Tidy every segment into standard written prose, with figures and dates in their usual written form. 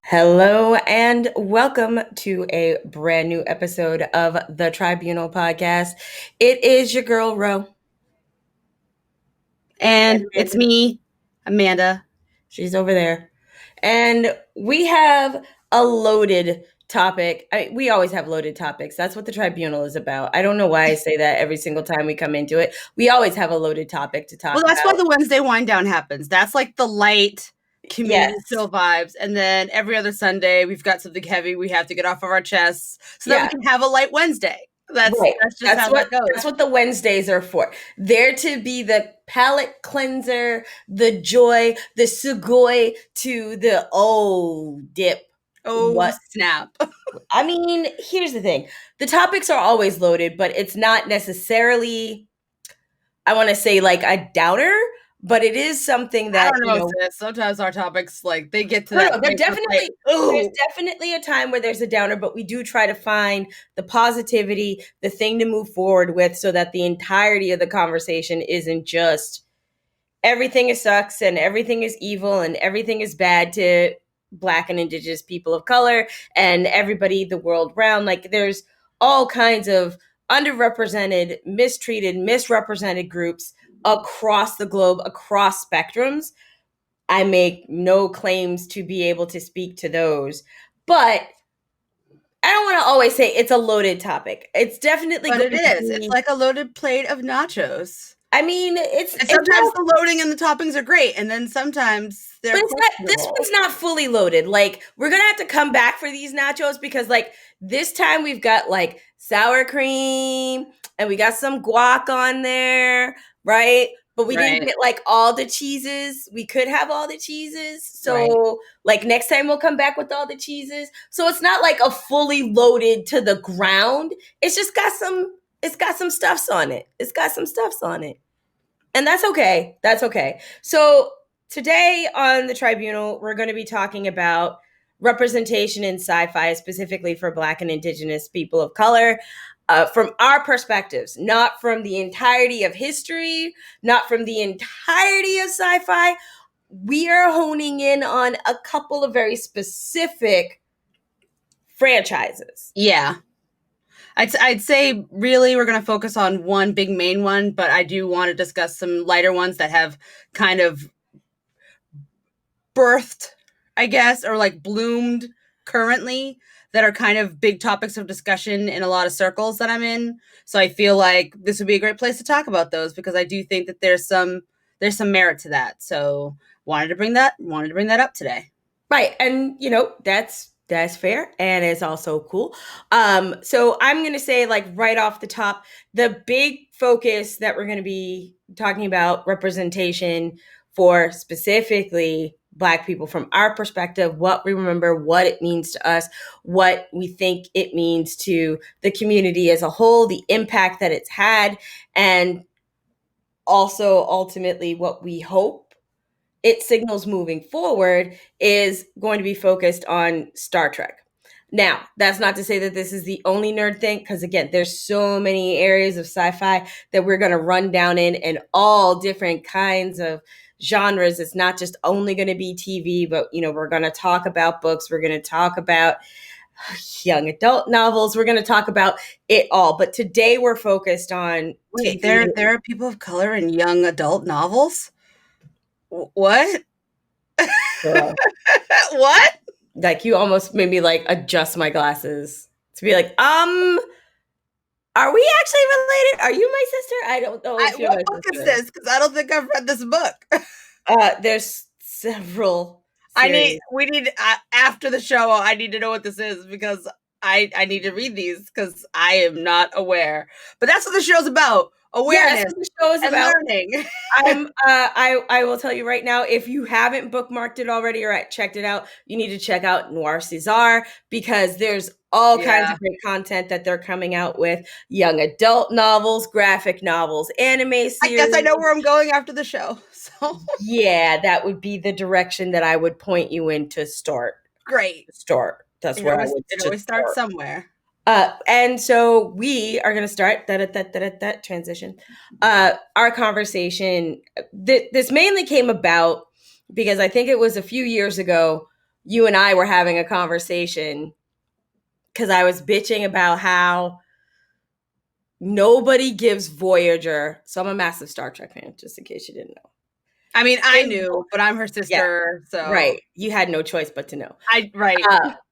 Hello and welcome to a brand new episode of the Tribunal podcast. It is your girl Ro. And it's me, Amanda. She's over there. And we have a loaded topic. We always have loaded topics. That's what the Tribunal is about. I don't know why I say that every single time we come into it. We always have a loaded topic to talk Well, that's about. why the Wednesday wind down happens. That's like the light community Yes. show vibes. And then every other Sunday, we've got something heavy we have to get off of our chests so that Yeah. we can have a light Wednesday. That's just how what that goes. that's what the Wednesdays are for. There to be the palate cleanser, the joy, the sugoi to the dip. Oh, What? snap. I mean, here's the thing. The topics are always loaded, but it's not necessarily, I want to say, like a downer, but it is something that, I don't know, sis. Sometimes our topics, like, they get to that. No, there's definitely a time where there's a downer, but we do try to find the positivity, the thing to move forward with, so that the entirety of the conversation isn't just everything is sucks and everything is evil and everything is bad to Black and Indigenous people of color and everybody the world round. Like, there's all kinds of underrepresented, mistreated, misrepresented groups across the globe, across spectrums. I make no claims to be able to speak to those, but I don't want to always say it's a loaded topic. It's definitely, but it is. It's like a loaded plate of nachos. I mean, and sometimes the loading and the toppings are great, and then sometimes they're. But this one's not fully loaded. Like, we're gonna have to come back for these nachos because, like, this time we've got like sour cream and we got some guac on there, right? But we didn't get like all the cheeses. We could have all the cheeses. So like next time we'll come back with all the cheeses. So it's not like a fully loaded to the ground. It's just got some stuffs on it. It's got some stuffs on it. And that's okay. That's okay. So today on the Tribunal, we're going to be talking about representation in sci-fi, specifically for Black and Indigenous people of color. From our perspectives, not from the entirety of history, not from the entirety of sci-fi. We are honing in on a couple of very specific franchises. Yeah. I'd say really we're going to focus on one big main one, but I do want to discuss some lighter ones that have kind of birthed, I guess, or like bloomed currently, that are kind of big topics of discussion in a lot of circles that I'm in. So I feel like this would be a great place to talk about those because I do think that there's some merit to that. So wanted to bring that up today. Right. And that's fair. And it's also cool. So I'm going to say, like, right off the top, the big focus that we're going to be talking about representation for specifically Black people from our perspective, what we remember, what it means to us, what we think it means to the community as a whole, the impact that it's had, and also ultimately what we hope it signals moving forward is going to be focused on Star Trek. Now, that's not to say that this is the only nerd thing, because again, there's so many areas of sci-fi that we're going to run down in all different kinds of genres. It's not just only going to be TV, but we're going to talk about books. We're going to talk about young adult novels. We're going to talk about it all. But today we're focused on. Wait, there are people of color in young adult novels? What? What? Like, you almost made me like adjust my glasses to be like, are we actually related? Are you my sister? I don't know if you're my sister. What book is this? Because I don't think I've read this book. There's several. We need after the show. I need to know what this is because I need to read these because I am not aware. But that's what the show's about. Awareness. Yes, the show is about learning. I will tell you right now, if you haven't bookmarked it already or checked it out, you need to check out Noir César because there's all kinds of great content that they're coming out with. Young adult novels, graphic novels, anime series. I guess I know where I'm going after the show. So yeah, that would be the direction that I would point you in to start. Great. Start. That's where I would. It always starts somewhere. And so we are going to start that transition. Our conversation. This mainly came about because I think it was a few years ago. you and I were having a conversation because I was bitching about how nobody gives Voyager. So I'm a massive Star Trek fan, just in case you didn't know. I mean, I And, knew, but I'm her yeah, sister, so right. You had no choice but to know. right.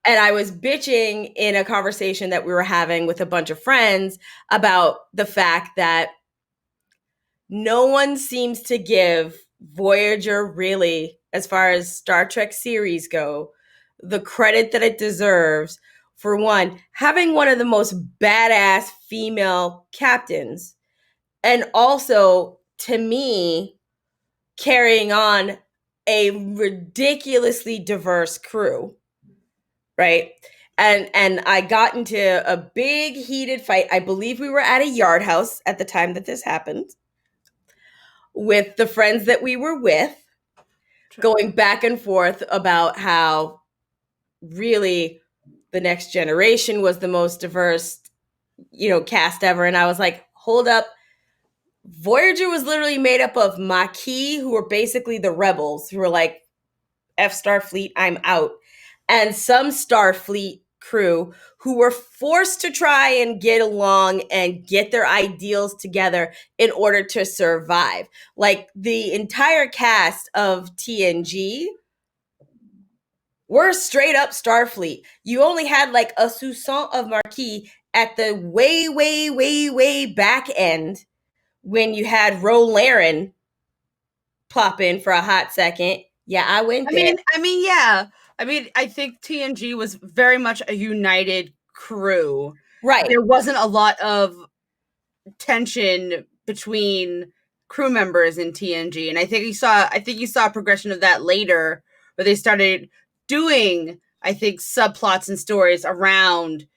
And I was bitching in a conversation that we were having with a bunch of friends about the fact that no one seems to give Voyager really, as far as Star Trek series go, the credit that it deserves for one, having one of the most badass female captains, and also to me, carrying on a ridiculously diverse crew, right? And I got into a big heated fight. I believe we were at a yard house at the time that this happened with the friends that we were with, going back and forth about how really the Next Generation was the most diverse, cast ever. And I was like, hold up. Voyager was literally made up of Maquis, who were basically the rebels, who were like, F Starfleet, I'm out. And some Starfleet crew who were forced to try and get along and get their ideals together in order to survive. Like the entire cast of TNG were straight up Starfleet. You only had like a soupçon of Maquis at the way, way, way, way back end when you had Ro Laren plop in for a hot second. Yeah, I went there. Yeah. I mean, I think TNG was very much a united crew. Right. There wasn't a lot of tension between crew members in TNG, and I think you saw a progression of that later, where they started doing, I think, subplots and stories around,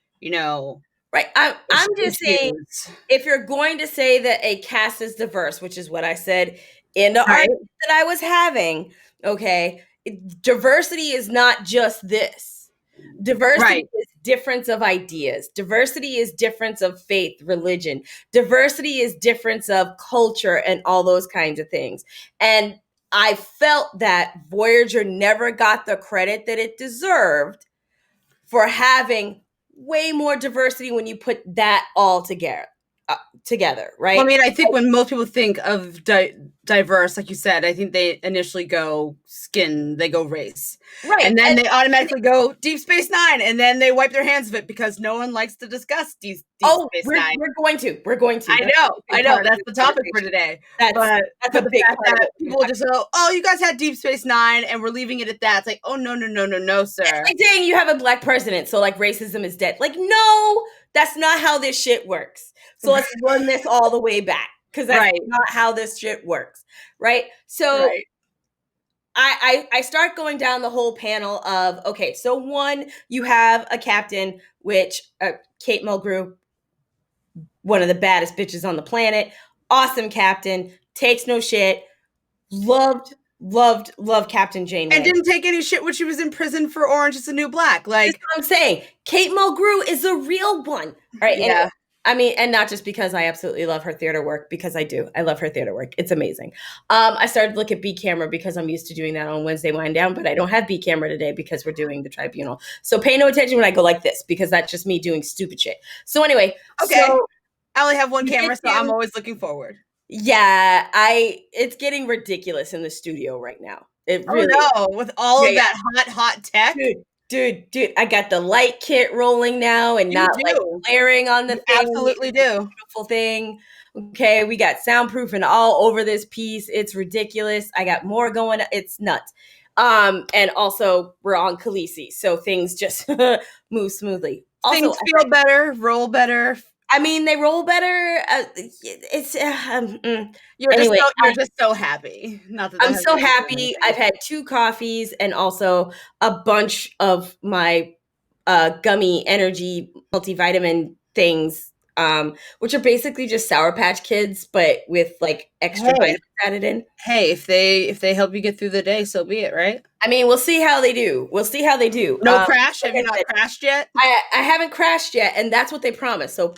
Right. I'm just saying, issues. if you're going to say that a cast is diverse, which is what I said in the Right. argument that I was having, okay, diversity is not just this. Diversity Right. is difference of ideas. Diversity is difference of faith, religion. Diversity is difference of culture and all those kinds of things. And I felt that Voyager never got the credit that it deserved for having way more diversity when you put that all together, right? Well, I mean, I think when most people think of diverse, like you said, I think they initially go skin, they go race, Right. and then they automatically go Deep Space Nine, and then they wipe their hands of it because no one likes to discuss Deep Space Nine. We're going to. I know. That's the topic for today. That's But the a big fact part of that it. people just go, "Oh, you guys had Deep Space Nine, and we're leaving it at that." It's like, "Oh, no, sir." It's like saying you have a black president, so like racism is dead. Like, no, that's not how this shit works. So let's run this all the way back, because that's not how this shit works, right? So I start going down the whole panel of, okay, so one, you have a captain, which Kate Mulgrew, one of the baddest bitches on the planet, awesome captain, takes no shit, loved Captain Janeway. And didn't take any shit when she was in prison for Orange is the New Black. Like, that's what I'm saying. Kate Mulgrew is a real one. All right. Yeah. Anyway, I mean, and not just because I absolutely love her theater work, because I do. I love her theater work. It's amazing. I started to look at B Camera because I'm used to doing that on Wednesday Wind Down, but I don't have B Camera today because we're doing the Tribunal. So pay no attention when I go like this, because that's just me doing stupid shit. So anyway. Okay. So I only have one camera, so I'm always looking forward. Yeah, it's getting ridiculous in the studio right now. It really with all of that hot tech. Dude, I got the light kit rolling now and not like glaring on the thing. Absolutely do. Beautiful thing. Okay, we got soundproofing all over this piece. It's ridiculous. I got more going. It's nuts. And also we're on Khaleesi, so things just move smoothly. Also, things feel better, roll better. I mean, they roll better. It's you're just so happy. Not that I'm so happy. I've had 2 coffees and also a bunch of my gummy energy multivitamin things, which are basically just Sour Patch Kids, but with like extra vitamins added in. Hey, if they help you get through the day, so be it, right? I mean, we'll see how they do. No crash? Have you not crashed yet? I haven't crashed yet, and that's what they promised. So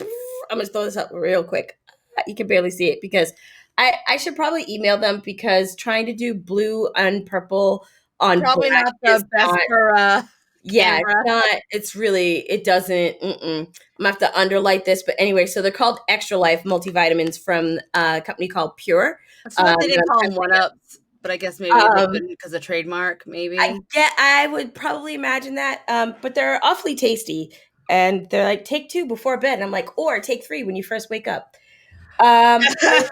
I'm going to throw this up real quick. You can barely see it because I should probably email them, because trying to do blue and purple on Probably Black not is the best not. for Yeah, it's camera. not. It's really. It doesn't. I'm gonna have to underlight this, but anyway. So they're called Extra Life multivitamins from a company called Pure. I feel like they didn't They're call them one ups, but I guess maybe they um, couldn't because of trademark, maybe. I would probably imagine that. But they're awfully tasty, and they're like take 2 before bed. And I'm like, or take 3 when you first wake up. So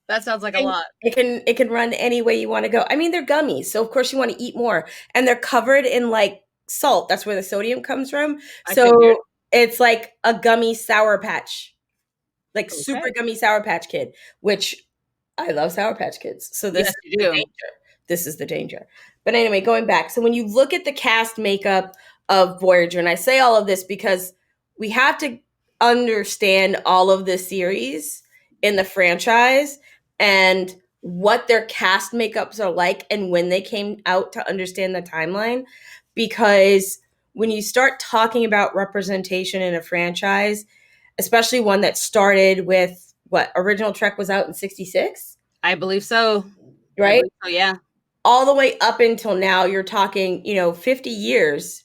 That sounds like a lot. it can run any way you want to go. I mean, they're gummies, so of course you want to eat more, and they're covered in like salt. That's where the sodium comes from. I figured. So it's like a gummy Sour Patch, like super Okay. gummy Sour Patch Kid, which I love Sour Patch Kids. So this Yes, is you the do. danger. This is the danger. But anyway, going back. So when you look at the cast makeup of Voyager, and I say all of this because we have to understand all of the series in the franchise and what their cast makeups are like and when they came out to understand the timeline. Because when you start talking about representation in a franchise, especially one that started with what original Trek was out in 66, I believe so. I right? believe so, yeah. All the way up until now, you're talking, 50 years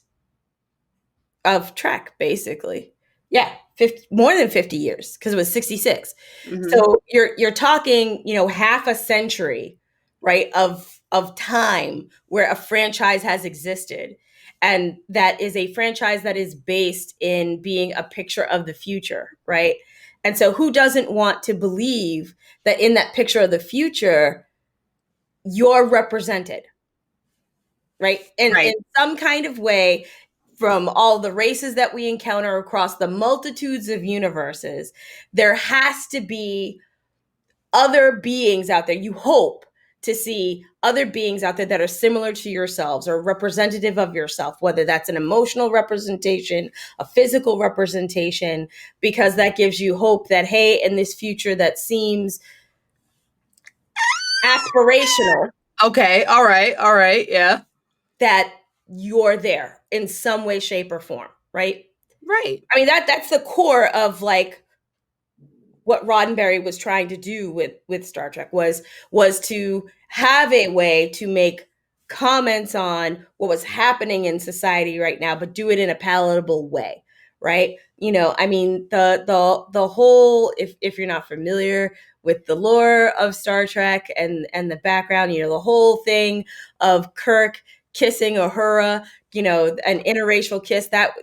of Trek, basically. Yeah, 50, more than 50 years because it was 66. Mm-hmm. So you're talking, half a century, right, of time where a franchise has existed. And that is a franchise that is based in being a picture of the future, right? And so who doesn't want to believe that in that picture of the future, you're represented, right? And in Right. some kind of way, from all the races that we encounter across the multitudes of universes, there has to be other beings out there. You hope to see other beings out there that are similar to yourselves or representative of yourself, whether that's an emotional representation, a physical representation, because that gives you hope that, hey, in this future that seems aspirational, Okay. All right. All right. Yeah. that you're there in some way, shape, or form, right? Right. I mean, that's the core of like what Roddenberry was trying to do with Star Trek was to have a way to make comments on what was happening in society right now, but do it in a palatable way, right? I mean, the whole, if you're not familiar with the lore of Star Trek and the background, the whole thing of Kirk kissing Uhura, an interracial kiss, that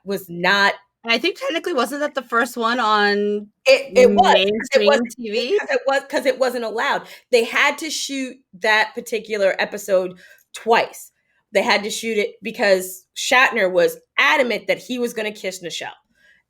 was not. And I think technically wasn't that the first one on It was because it mainstream wasn't TV? because it wasn't allowed. They had to shoot that particular episode twice. They had to shoot it because Shatner was adamant that he was going to kiss Nichelle.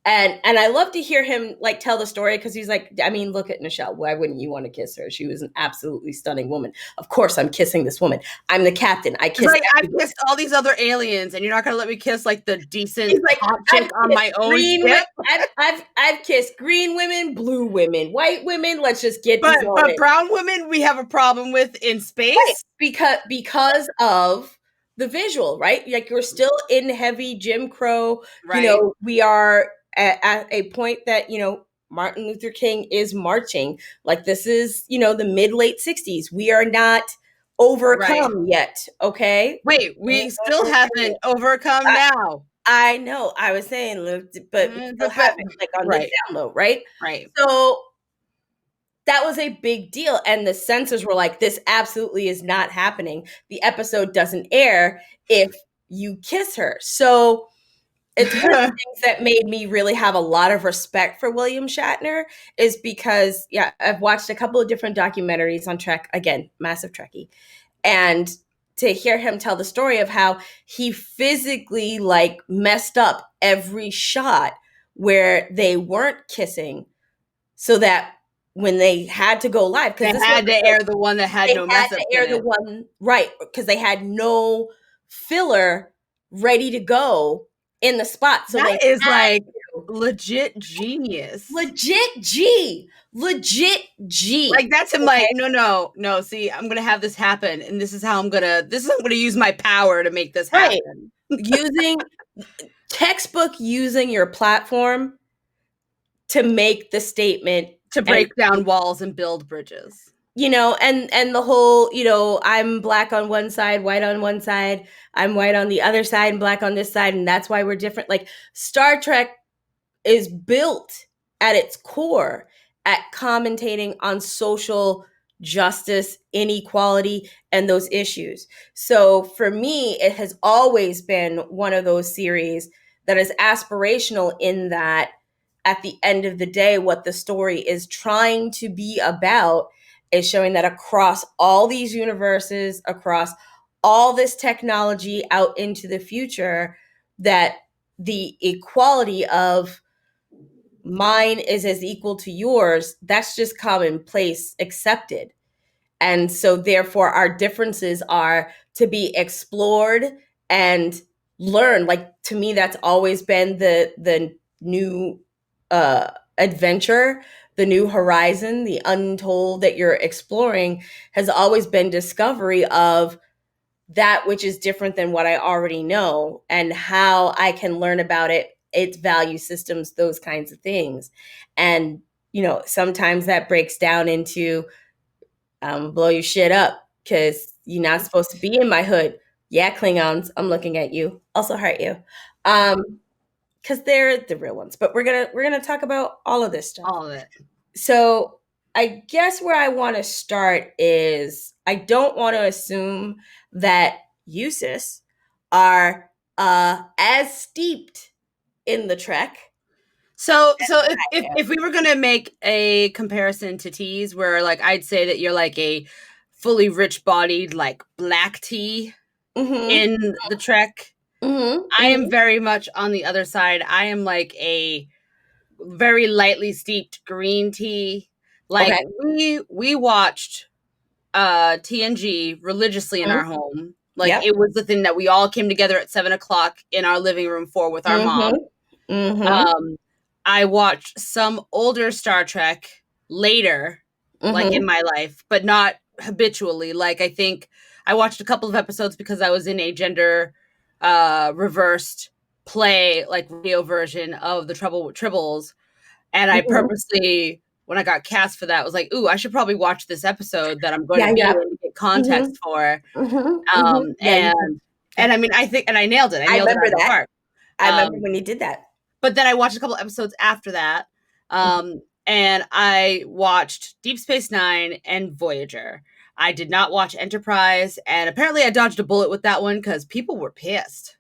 And I love to hear him like tell the story because he's like, I mean, look at Nichelle. Why wouldn't you want to kiss her? She was an absolutely stunning woman. Of course, I'm kissing this woman. I'm the captain. I It's kiss like I've everybody. kissed all these other aliens, and you're not gonna let me kiss like the decent He's like, hot I've chick on kissed my own green women. ship. I've kissed green women, blue women, white women. Let's just get these all But in. brown women we have a problem with in Right. space. Because of the visual, right? Like you're still in heavy Jim Crow. Right. We are at a point that, Martin Luther King is marching. Like this is, the mid late 60s. We are not Right. overcome yet. Okay. Wait, we still haven't overcome now. I know. I was saying, but we still haven't, like on the Right. down low, right? Right. So that was a big deal. And the censors were like, this absolutely is not happening. The episode doesn't air if you kiss her. So it's one of the things that made me really have a lot of respect for William Shatner is because, yeah, I've watched a couple of different documentaries on Trek. Again, massive Trekkie. And to hear him tell the story of how he physically like messed up every shot where they weren't kissing so that when they had to go live, They because this was had to air the one that had they no had mess to ups air in the it. one right because they had no filler ready to go in the spot. So they That is had like to. legit genius. Legit G. Like that's him. Okay? Like no. See, I'm gonna have this happen, and this is how I'm gonna use my power to make this Right. happen. Using textbook using your platform to make the statement To and break down walls and build bridges. and the whole, I'm black on one side, white on one side, I'm white on the other side and black on this side, and that's why we're different. Like, Star Trek is built at its core at commentating on social justice, inequality, and those issues. So for me, it has always been one of those series that is aspirational in that at the end of the day, what the story is trying to be about is showing that across all these universes, across all this technology out into the future, that the equality of mine is as equal to yours, that's just commonplace accepted. And so therefore our differences are to be explored and learned. Like, to me, that's always been the new adventure, the new horizon, the untold that you're exploring has always been discovery of that which is different than what I already know and how I can learn about it, its value systems, those kinds of things. And, sometimes that breaks down into blow your shit up because you're not supposed to be in my hood. Yeah, Klingons, I'm looking at you. Also hurt you. Because they're the real ones. But we're gonna talk about all of this stuff. All of it. So I guess where I want to start is I don't want to assume that USIS are as steeped in the Trek. So if we were gonna make a comparison to teas, where like I'd say that you're like a fully rich bodied like black tea in the Trek, I am very much on the other side. I am like a very lightly steeped green tea. Like we watched TNG religiously in our home. Like it was the thing that we all came together at 7:00 in our living room for with our mom. I watched some older Star Trek later, like in my life, but not habitually. Like I think I watched a couple of episodes because I was in a gender reversed play, like radio version of the Trouble with Tribbles. And I purposely, when I got cast for that, was like, ooh, I should probably watch this episode that I'm going to be in to get context for. And I mean, I think, and I nailed it. I nailed remember it that. Part. I remember when you did that. But then I watched a couple episodes after that. And I watched Deep Space Nine and Voyager. I did not watch Enterprise. And apparently I dodged a bullet with that one because people were pissed.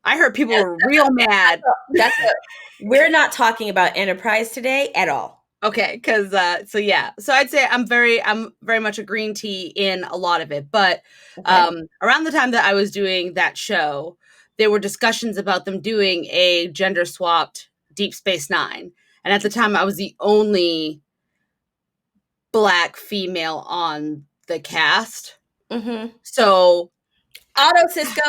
I heard people were real mad. We're not talking about Enterprise today at all. Okay, because so I'd say I'm very much a green tea in a lot of it. But around the time that I was doing that show, there were discussions about them doing a gender swapped Deep Space Nine, and at the time I was the only black female on the cast. So Auto Cisco.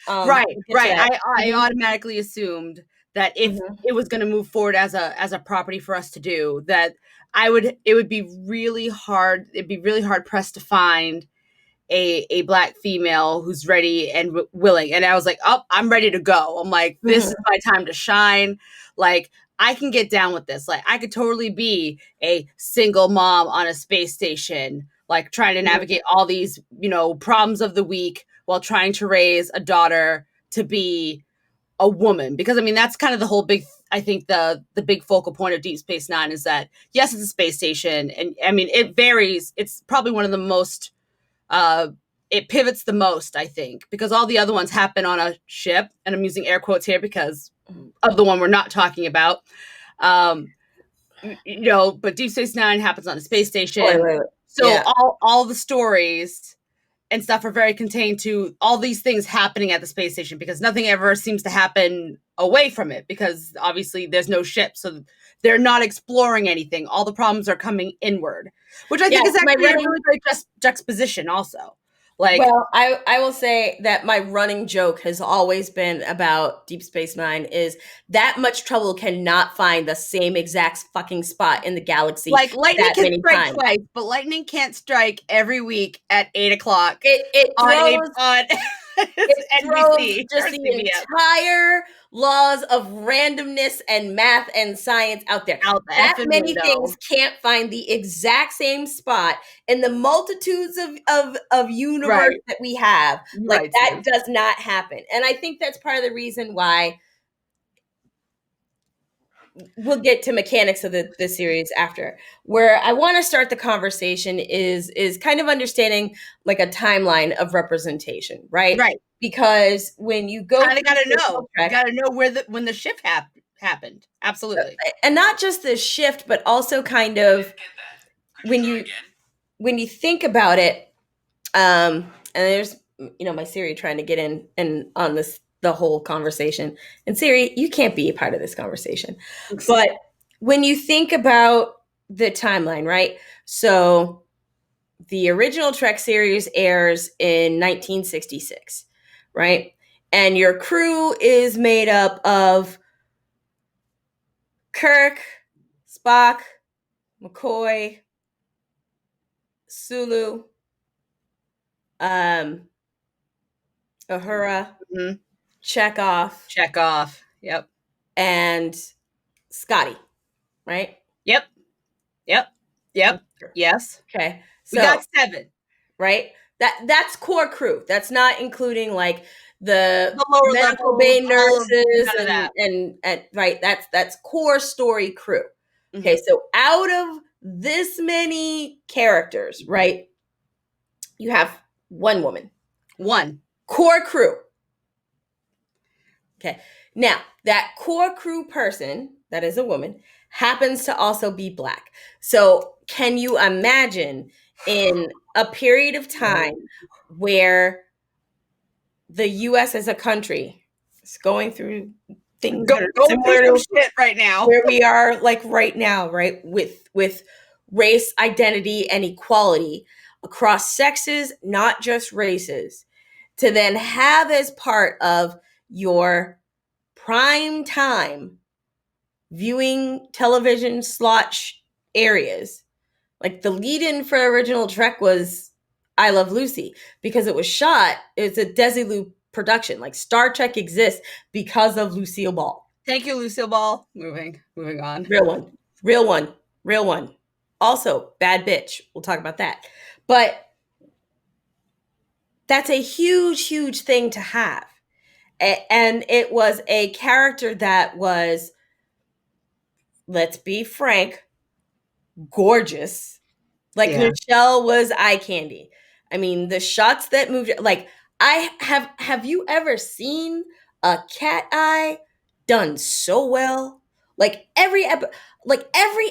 Right. I automatically assumed that if it was going to move forward as a property for us to do, that it would be really hard. It'd be really hard pressed to find a black female who's ready and willing. And I was like, oh, I'm ready to go. I'm like, this is my time to shine. Like, I can get down with this. Like, I could totally be a single mom on a space station, like trying to navigate all these, problems of the week while trying to raise a daughter to be a woman. Because I mean, that's kind of the whole I think the big focal point of Deep Space Nine is that, yes, it's a space station. And I mean, it varies. It's probably one of the most, it pivots the most, I think, because all the other ones happen on a ship. And I'm using air quotes here because of the one we're not talking about. But Deep Space Nine happens on a space station. Wait. So all the stories and stuff are very contained to all these things happening at the space station, because nothing ever seems to happen away from it, because obviously there's no ship. So they're not exploring anything. All the problems are coming inward, which I think is actually a really great juxtaposition also. Like, well, I will say that my running joke has always been about Deep Space Nine is that much trouble cannot find the same exact fucking spot in the galaxy. Like, lightning can strike twice, but lightning can't strike every week at 8:00. It throws It's It throws NBC just or the CBS. entire laws of randomness and math and science out there. Out the That effing many window. things can't find the exact same spot in the multitudes of universe Right. that we have. Like Right, that Steve. does not happen. And I think that's part of the reason why we'll get to mechanics of the series after. Where I want to start the conversation is kind of understanding like a timeline of representation, right? Right. Because when you go Kind of through got to the know. You Trek, got to know when the shift happened. Absolutely. and not just the shift, but also kind of when you think about it, and there's my Siri trying to get in and on this the whole conversation. And Siri, you can't be a part of this conversation. But when you think about the timeline, right? So the original Trek series airs in 1966, right? And your crew is made up of Kirk, Spock, McCoy, Sulu, um, Uhura, Mhm. Chekhov, Check off. Yep. and Scotty, right? Yep. Yep. Yep. Yes. Okay. We So, got 7. right? That's core crew. That's not including like the The lower medical levels, bay all of nurses none of that. and right, that's core story crew. Okay, Mhm. so out of this many characters, right? You have one woman. 1. Core crew. Okay. Now, that core crew person, that is a woman, happens to also be Black. So, can you imagine in a period of time where the US as a country is going through things that are Going through similar some to shit right now. where we are like right now, right? With race, identity, and equality across sexes, not just races, to then have as part of your prime time viewing television areas. Like the lead in for original Trek was I Love Lucy because it's a Desilu production. Like Star Trek exists because of Lucille Ball. Thank you, Lucille Ball. Moving on. Real one. Real one. Real one. Also, bad bitch. We'll talk about that. But that's a huge, huge thing to have. And it was a character that was, let's be frank, gorgeous. Like Yeah. Michelle was eye candy. I mean, the shots that moved, like I have you ever seen a cat eye done so well? Like every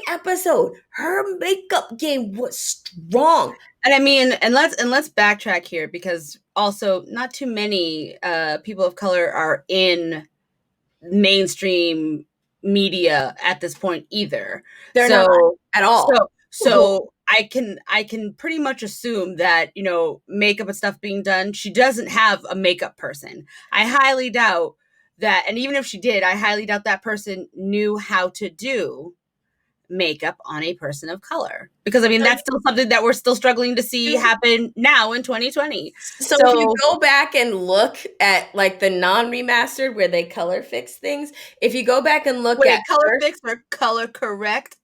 episode, her makeup game was strong. And I mean, and let's backtrack here because also not too many people of color are in mainstream media at this point either. They're not So at so all. so I can pretty much assume that, makeup and stuff being done, she doesn't have a makeup person. I highly doubt that, and even if she did, I highly doubt that person knew how to do makeup on a person of color, because I mean So that's still something that we're still struggling to see happen now in 2020. So if you So go back and look at like the non-remastered where they color fix things, if you go back and look at wait, color first, fix or color correct?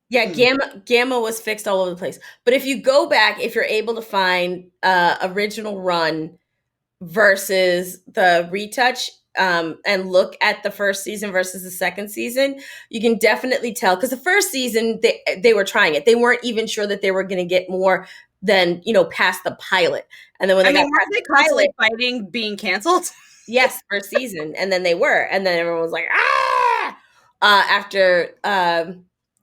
yeah, gamma was fixed all over the place. But if you go back, if you're able to find original run versus the retouch, and look at the first season versus the second season, you can definitely tell because the first season they were trying it. They weren't even sure that they were going to get more than past the pilot. And then when I they got mean, weren't past they the pilot, constantly fighting being canceled? yes, first season, and then they were, and then everyone was like, ah, after,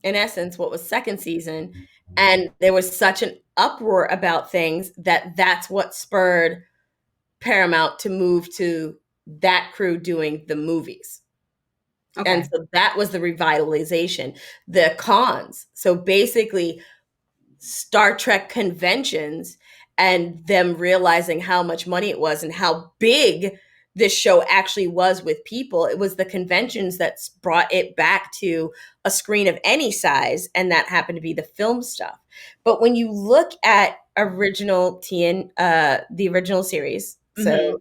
in essence, what was second season, and there was such an uproar about things that's what spurred Paramount to move to that crew doing the movies. Okay. And so that was the revitalization. The cons. So basically, Star Trek conventions and them realizing how much money it was and how big this show actually was with people. It was the conventions that brought it back to a screen of any size, and that happened to be the film stuff. But when you look at the original series, So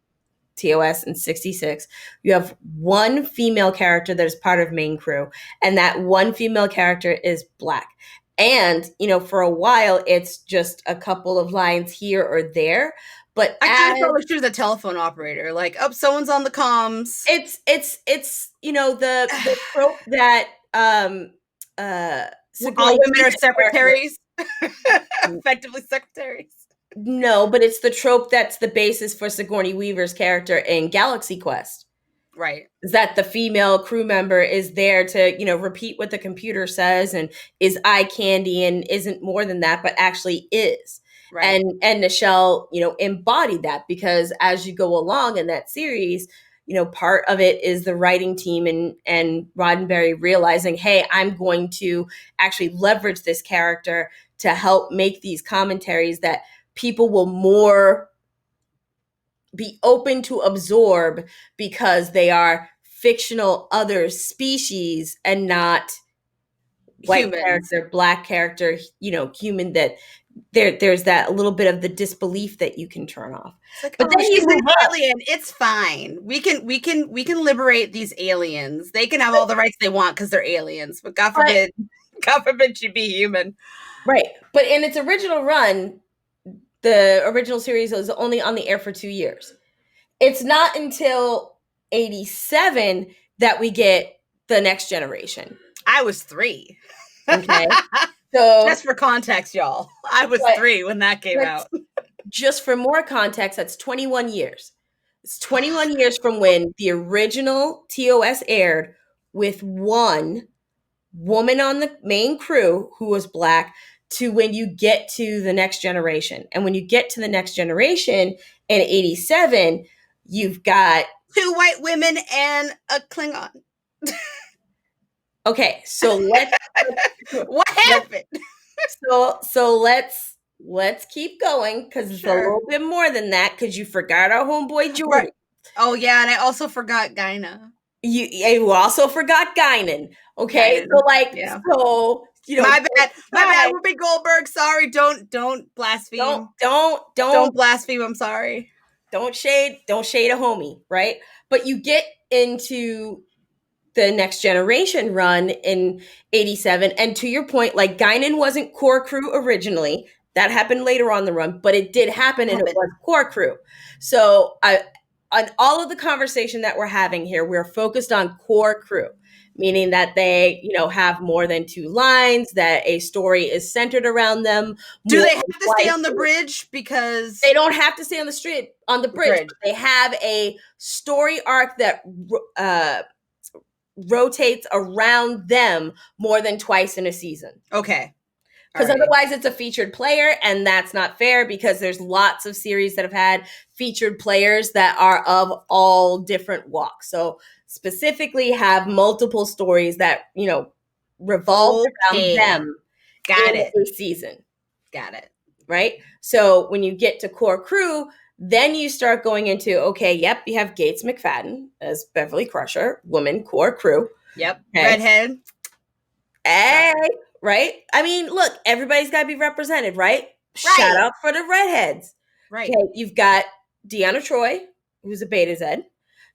TOS in 66. You have one female character that is part of main crew, and that one female character is Black. And, for a while, it's just a couple of lines here or there. But I kind of felt like she was a telephone operator. Like, oh, someone's on the comms. It's the trope that all Sigourney women are Weaver's secretaries. Effectively secretaries. No, but it's the trope that's the basis for Sigourney Weaver's character in Galaxy Quest. Right. Is that the female crew member is there to, repeat what the computer says and is eye candy and isn't more than that, but actually is. Right. And Nichelle, embodied that, because as you go along in that series, part of it is the writing team and Roddenberry realizing, hey, I'm going to actually leverage this character to help make these commentaries that people will more be open to absorb because they are fictional other species and not white Humans. character, Black character, human, that there's that a little bit of the disbelief that you can turn off. It's like, but then she's an alien. It's fine. We can liberate these aliens. They can have all the rights they want because they're aliens. But God forbid she be human. Right. But in its original run, the original series was only on the air for 2 years. It's not until 87 that we get the Next Generation. I was 3. Okay. So just for context, y'all, I was 3 when that came out. Just for more context, that's 21 years. It's 21 years from when the original TOS aired, with one woman on the main crew who was Black, to when you get to the Next Generation. And when you get to the Next Generation in 87, you've got 2 white women and a Klingon. Okay, so let's what happened? So let's keep going, because it's a little bit more than that, because you forgot our homeboy Jordan. Right. Oh yeah, and I also forgot Gyna. You also forgot Guinan. Okay, Guinan. So my bad. Whoopi Goldberg. Sorry, don't blaspheme. Don't blaspheme. I'm sorry. Don't shade a homie, right? But you get into the Next Generation run in 87, and to your point, like, Guinan wasn't core crew originally. That happened later on the run, but it did happen, and it was core crew. So on all of the conversation that we're having here, we're focused on core crew, meaning that they, have more than 2 lines, that a story is centered around them. Do they have to stay on the bridge? Because they don't have to stay on the bridge. But they have a story arc that rotates around them more than twice in a season. Okay. Because otherwise it's a featured player, and that's not fair, because there's lots of series that have had featured players that are of all different walks. So specifically have multiple stories that, revolve around them. Got it. Every season. Got it. Right? So when you get to core crew, then you start going into, okay, yep, you have Gates McFadden as Beverly Crusher, woman, core crew. Yep. Okay. Redhead. Hey. Right? I mean, look, everybody's got to be represented, right? Shout out for the redheads. Right. Okay, you've got Deanna Troi, who's a Beta Z.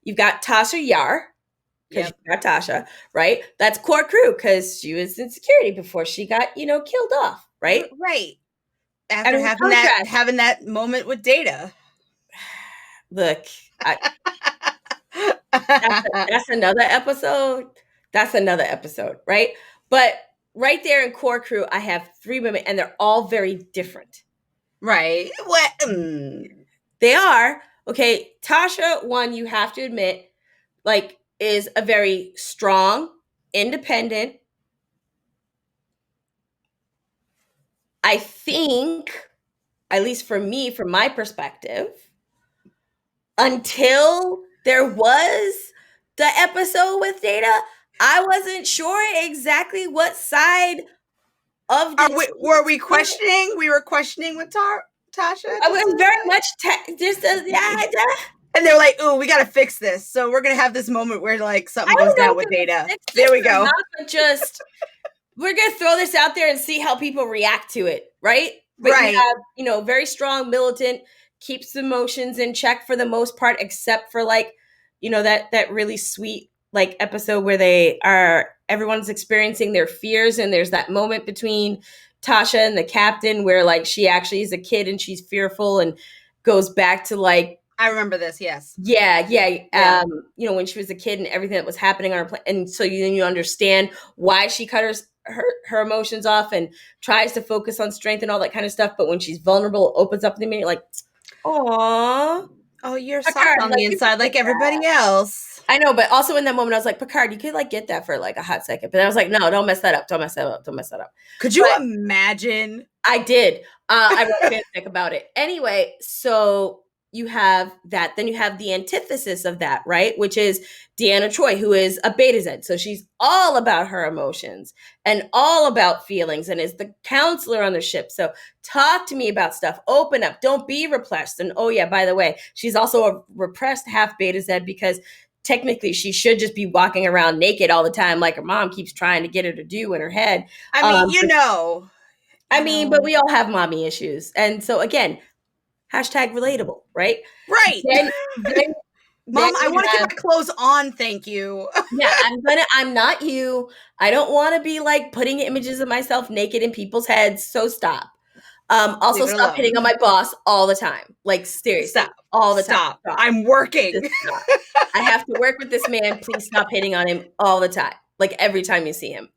You've got Tasha Yar, because you got Tasha, right? That's core crew, because she was in security before she got, killed off, right? Right. After having that moment with Data. Look, that's another episode. That's another episode, right? But right there in core crew, I have 3 women, and they're all very different. Right. What? They are. Okay, Tasha, one, you have to admit, like, is a very strong, independent. I think, at least for me, from my perspective, until there was the episode with Data, I wasn't sure exactly what side of this. Were we questioning? We were questioning with Tasha? I was very much and they're like, "Ooh, we got to fix this. So we're going to have this moment where, like, something goes down with Data." There we go. Just, we're going to throw this out there and see how people react to it, right? But right. you have, very strong, militant keeps emotions in check for the most part, except for like, that really sweet like episode where everyone's experiencing their fears, and there's that moment between Tasha and the captain where like she actually is a kid and she's fearful and goes back to like, I remember this. Yes. yeah, yeah. Yeah. When she was a kid and everything that was happening on her plane, and so you understand why she cut her emotions off and tries to focus on strength and all that kind of stuff. But when she's vulnerable, opens up to me like, "Aw, Oh, you're soft Picard, on like the you could inside, get like that." everybody else. I know, but also in that moment, I was like, Picard, you could like get that for like a hot second. But I was like, no, don't mess that up. Don't mess that up. Don't mess that up. Could But you imagine? I did. I wrote fanfic about it. Anyway, so you have that. Then you have the antithesis of that, right? Which is Deanna Troy, who is a beta Z. So she's all about her emotions and all about feelings and is the counselor on the ship. So talk to me about stuff. Open up. Don't be repressed. And oh, yeah, by the way, she's also a repressed half beta Z because technically she should just be walking around naked all the time like her mom keeps trying to get her to do in her head. I mean, But we all have mommy issues. And so again, hashtag relatable, right? right. Then then Mom, then I you want to keep have, my clothes on, thank you. yeah, I'm not you. I don't want to be like putting images of myself naked in people's heads. So stop. Also Leave it stop hitting alone. on my boss all the time. Like seriously, Stop. all the time. Stop. Stop. I'm working. Just stop. I have to work with this man. Please stop hitting on him all the time. Like every time you see him.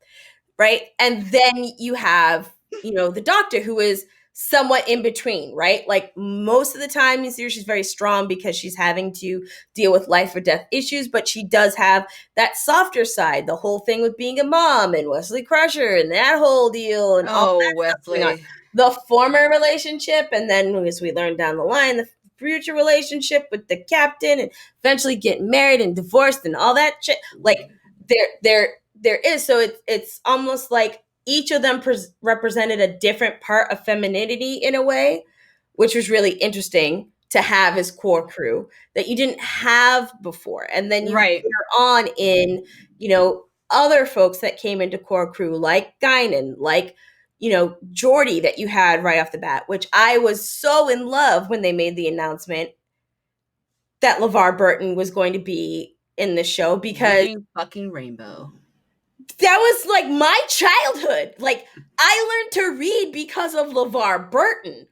Right? And then you have, the doctor who is somewhat in between, right? Like most of the time you see her, she's very strong because she's having to deal with life or death issues, but she does have that softer side, the whole thing with being a mom and Wesley Crusher and that whole deal and all Oh, that stuff going on. Wesley. The former relationship, and then as we learn down the line, the future relationship with the captain and eventually getting married and divorced and all that shit. Like there is, so it's almost like each of them represented a different part of femininity in a way, which was really interesting to have as core crew that you didn't have before. And then you Right. later on in, other folks that came into core crew like Guinan, like, Geordie that you had right off the bat, which I was so in love when they made the announcement that LeVar Burton was going to be in the show because fucking rainbow. That was like my childhood. Like I learned to read because of LeVar Burton.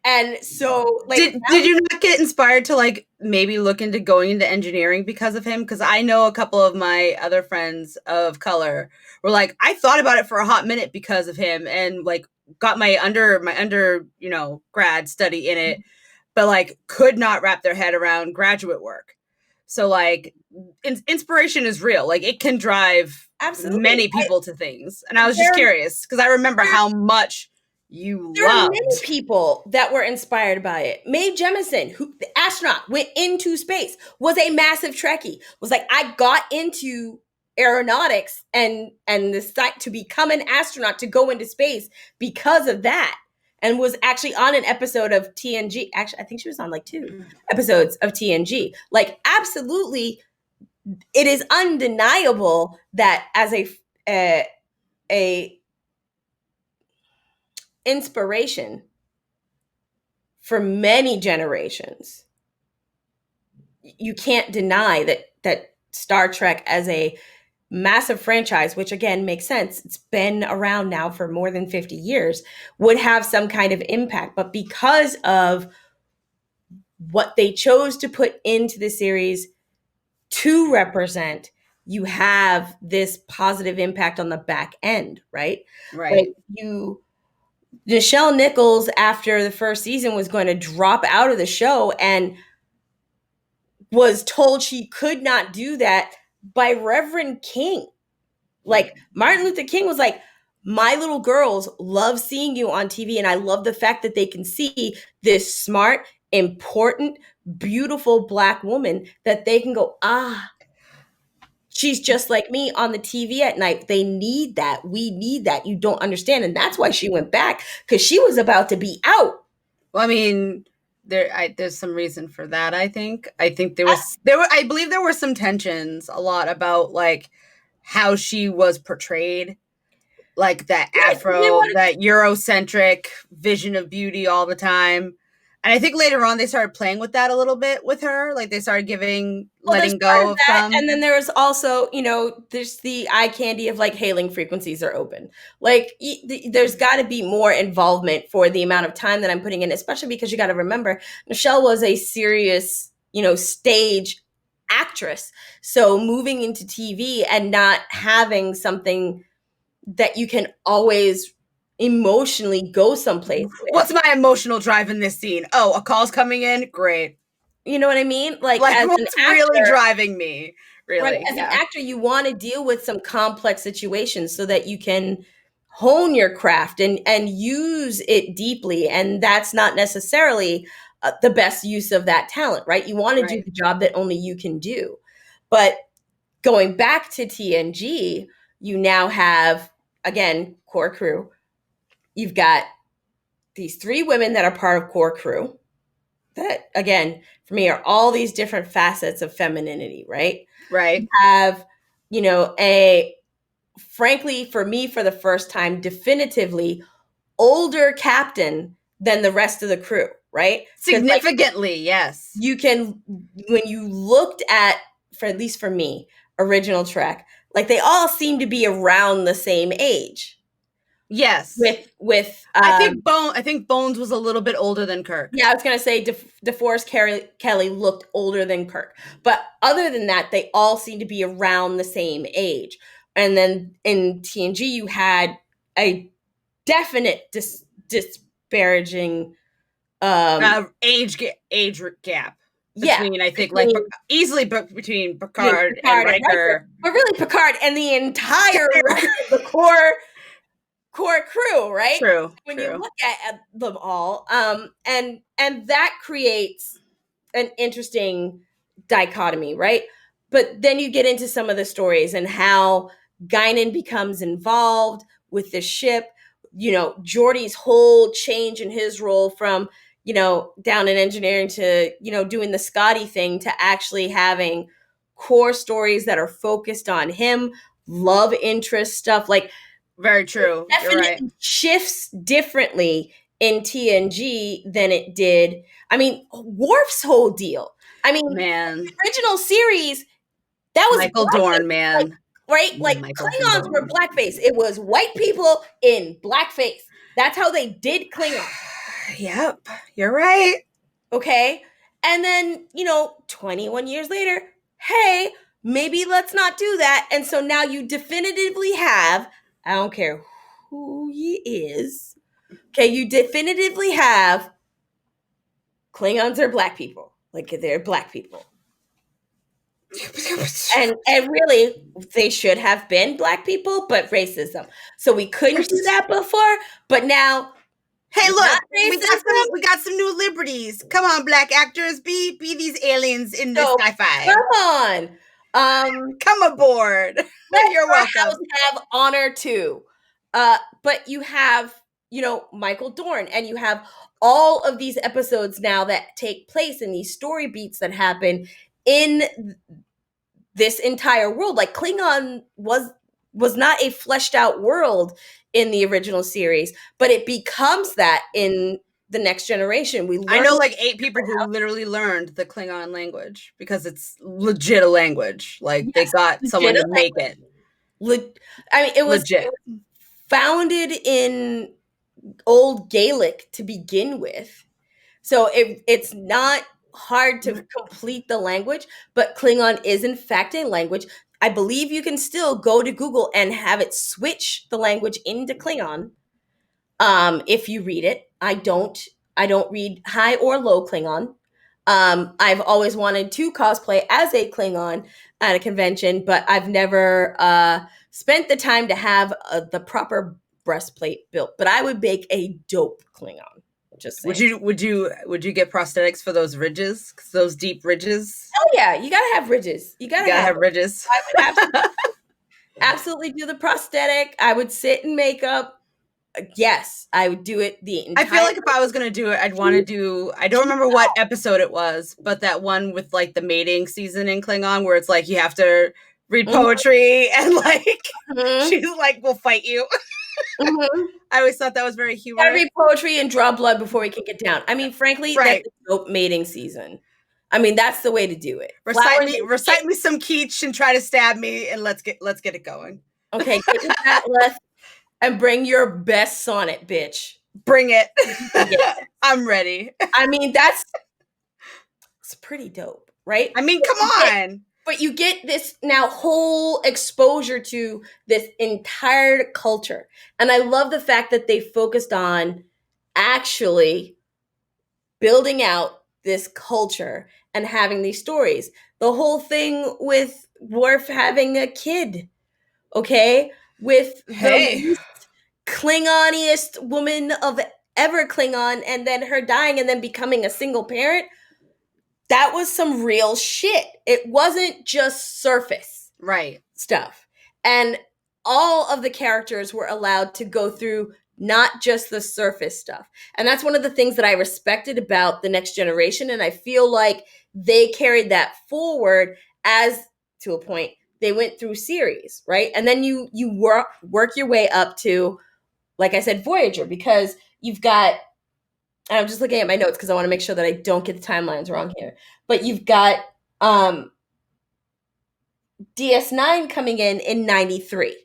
And so like did you not get inspired to like maybe look into going into engineering because of him? Because I know a couple of my other friends of color were like, I thought about it for a hot minute because of him and like got my under grad study in it, but like could not wrap their head around graduate work. So like inspiration is real. Like it can drive many people to things. And I was just curious because I remember how much there are many people that were inspired by it. Mae Jemison, who the astronaut went into space, was a massive Trekkie. Was like, I got into aeronautics and the site to become an astronaut to go into space because of that. And was actually on an episode of TNG. Actually, I think she was on like 2 episodes of TNG. Like, absolutely, it is undeniable that as a inspiration for many generations, you can't deny that Star Trek as a massive franchise, which again makes sense, it's been around now for more than 50 years, would have some kind of impact. But because of what they chose to put into the series to represent, you have this positive impact on the back end, right? Right. Like Nichelle Nichols, after the first season, was going to drop out of the show and was told she could not do that by Reverend King. Like Martin Luther King was like, my little girls love seeing you on TV, and I love the fact that they can see this smart, important, beautiful Black woman that they can go, she's just like me on the TV at night. They need that. We need that. You don't understand. And that's why she went back, because she was about to be out. Well, I mean, there's some reason for that, I think. I believe there were some tensions a lot about like how she was portrayed. Like that Afro, that Eurocentric vision of beauty all the time. And I think later on they started playing with that a little bit with her. Like they started Well, there's letting part go of of that, some. and then there's also, there's the eye candy of like hailing frequencies are open. Like there's got to be more involvement for the amount of time that I'm putting in, especially because you got to remember Michelle was a serious, stage actress. So moving into TV and not having something that you can always emotionally go someplace with. What's my emotional drive in this scene? Oh, a call's coming in? Great. You know what I mean? Like Like as an what's really actor, driving me? right, Really? as an Yeah. actor, you want to deal with some complex situations so that you can hone your craft and use it deeply. And that's not necessarily the best use of that talent, right? You want to do Right. the job that only you can do. But going back to TNG, you now have, again, core crew. You've got these three women that are part of core crew that, again, for me, are all these different facets of femininity, right? Right. Have, a frankly, for me, for the first time, definitively older captain than the rest of the crew, right? Because like Significantly, yes. you can, when you looked at, for at least for me, original Trek, like they all seem to be around the same age. Yes. With I think Bones was a little bit older than Kirk. yeah, I was gonna say DeForest Kelly looked older than Kirk, but other than that, they all seem to be around the same age. And then in TNG, you had a definite disparaging, Age gap yeah, between I think like between easily between Picard and Picard and Riker, Riker. but really Picard and the entire rest of the core crew, right? True. When you True. look at them all, and that creates an interesting dichotomy, right? But then you get into some of the stories and how Guinan becomes involved with the ship. Geordie's whole change in his role from, down in engineering to, doing the Scotty thing to actually having core stories that are focused on him, love interest stuff. Like, Very true. You're right. definitely shifts differently in TNG than it did. I mean, Worf's whole deal. I mean, Man. the original series, that was Michael Dorn, man. right? Like Michael Klingons were Dorn. blackface. It was white people in blackface. That's how they did Klingon. Yep. You're right. Okay. And then, 21 years later, hey, maybe let's not do that. And so now you definitively have, I don't care who he is, okay, you definitively have Klingons are black people. Like they're black people. And really, they should have been black people, but racism. So we couldn't do that before, but now, Hey, look, not racism. we got some new liberties. Come on, black actors, be these aliens in this So sci-fi. come on. Come aboard. You're welcome. Have honor too. But you have, Michael Dorn, and you have all of these episodes now that take place in these story beats that happen in this entire world. Like Klingon was not a fleshed out world in the original series, but it becomes that in the Next Generation. I know like 8 people who literally learned the Klingon language because it's legit a language. Like they got someone to make it. I mean, it was Legit. founded in Old Gaelic to begin with. So it's not hard to complete the language, but Klingon is in fact a language. I believe you can still go to Google and have it switch the language into Klingon. If you read it. I don't read high or low Klingon. I've always wanted to cosplay as a Klingon at a convention, but I've never spent the time to have the proper breastplate built. But I would make a dope Klingon. Just saying. Would you get prosthetics for those ridges? Those deep ridges? Oh yeah, you gotta have ridges. You gotta have ridges. I would absolutely do the prosthetic. I would sit in makeup. Yes, I would do it the entire. I feel like if I was gonna do it, I'd want to do. I don't remember what episode it was, but that one with like the mating season in Klingon, where it's like you have to read poetry and like she's like, "We'll fight you." Mhm. I always thought that was very Gotta humorous. read poetry and draw blood before we can get down. I mean, frankly, that's Right. a dope mating season. I mean, that's the way to do it. Recite Flowers me and recite me some Keats and try to stab me and let's get it going. okay, get your atlas and bring your best sonnet, bitch. Bring it. You can get it. I'm ready. I mean, that's it's pretty dope, right? I mean, But come on. but you get this now whole exposure to this entire culture. And I love the fact that they focused on actually building out this culture and having these stories. The whole thing with Worf having a kid, okay? With the Hey. least Klingoniest woman of ever Klingon, and then her dying and then becoming a single parent. That was some real shit. It wasn't just surface Right. stuff. And all of the characters were allowed to go through not just the surface stuff. And that's one of the things that I respected about the Next Generation. And I feel like they carried that forward as to a point. They went through series, right? And then you work your way up to, like I said, Voyager, because you've got, and I'm just looking at my notes because I want to make sure that I don't get the timelines wrong here. But you've got DS9 coming in 93,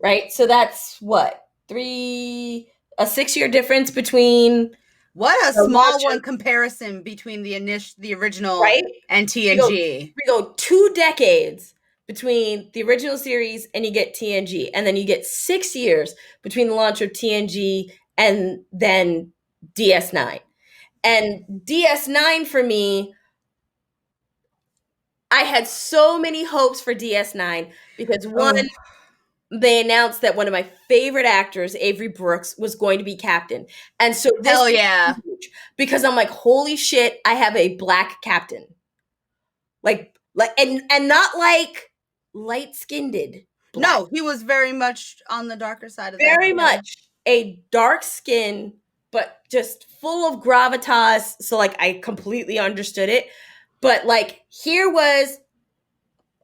right? So that's what, a 6-year difference between What a the small launch one of, comparison between the original right? and We go, TNG. we go 2 decades between the original series and you get TNG. And then you get 6 years between the launch of TNG and then DS9. And DS9 for me, I had so many hopes for DS9 because one, they announced that one of my favorite actors, Avery Brooks, was going to be captain. And so this Hell was yeah. huge because I'm like, holy shit, I have a black captain. And not like light-skinned black. No, he was very much on the darker side of that. Very Yeah. much a dark skin, but just full of gravitas. So like I completely understood it. But like here was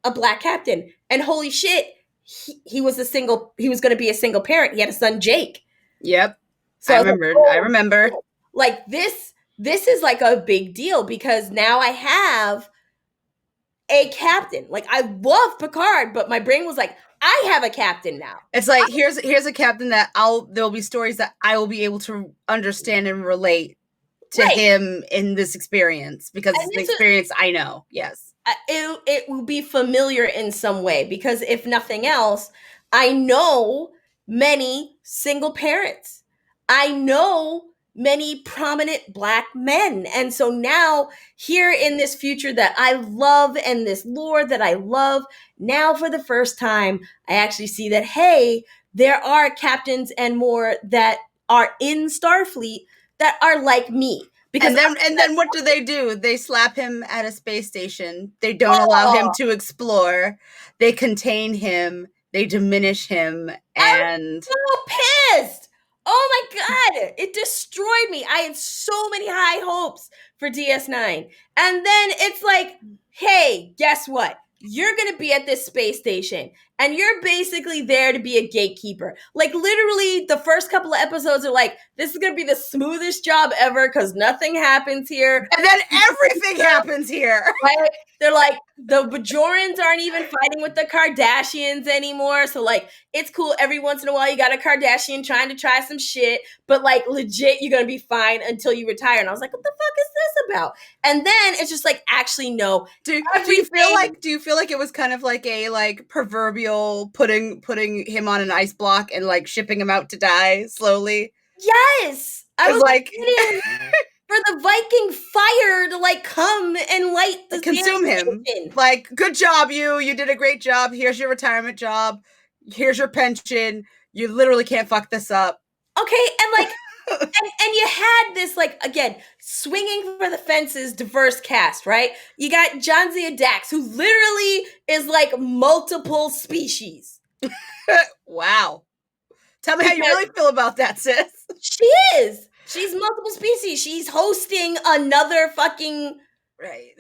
a black captain, and holy shit, he was going to be a single parent. He had a son, Jake. Yep. So I was like, remember. oh, I remember. like this is like a big deal because now I have a captain. Like I love Picard, but my brain was like, I have a captain now. It's like here's a captain that there'll be stories that I will be able to understand and relate to Right. him in this experience because And it's the this is- experience I know. Yes. it will be familiar in some way because if nothing else, I know many single parents. I know many prominent black men. And so now here in this future that I love and this lore that I love, now for the first time, I actually see that, hey, there are captains and more that are in Starfleet that are like me. Because and then what do? They slap him at a space station. They don't allow him to explore. They contain him. They diminish him. And so pissed. Oh my god, it destroyed me. I had so many high hopes for DS9. And then it's like, hey, guess what? You're going to be at this space station and you're basically there to be a gatekeeper. Like literally the first couple of episodes are like, this is going to be the smoothest job ever cuz nothing happens here. And then everything happens here. Right? They're like, the Bajorans aren't even fighting with the Kardashians anymore. So, like, it's cool. Every once in a while, you got a Kardashian trying to try some shit, but, like, legit, you're going to be fine until you retire. And I was like, what the fuck is this about? And then it's just like, actually, no. Do you feel like it was kind of like a proverbial putting him on an ice block and like shipping him out to die slowly? Yes. I was like waiting for the Viking fire to like come and light the consume him. Like, good job, you did a great job. Here's your retirement job. Here's your pension. You literally can't fuck this up. Okay, and like and you had this like again swinging for the fences diverse cast, right? You got Johnzia Dax, who literally is like multiple species. Wow. Tell me how you really feel about that, sis. She is. She's multiple species. She's hosting another fucking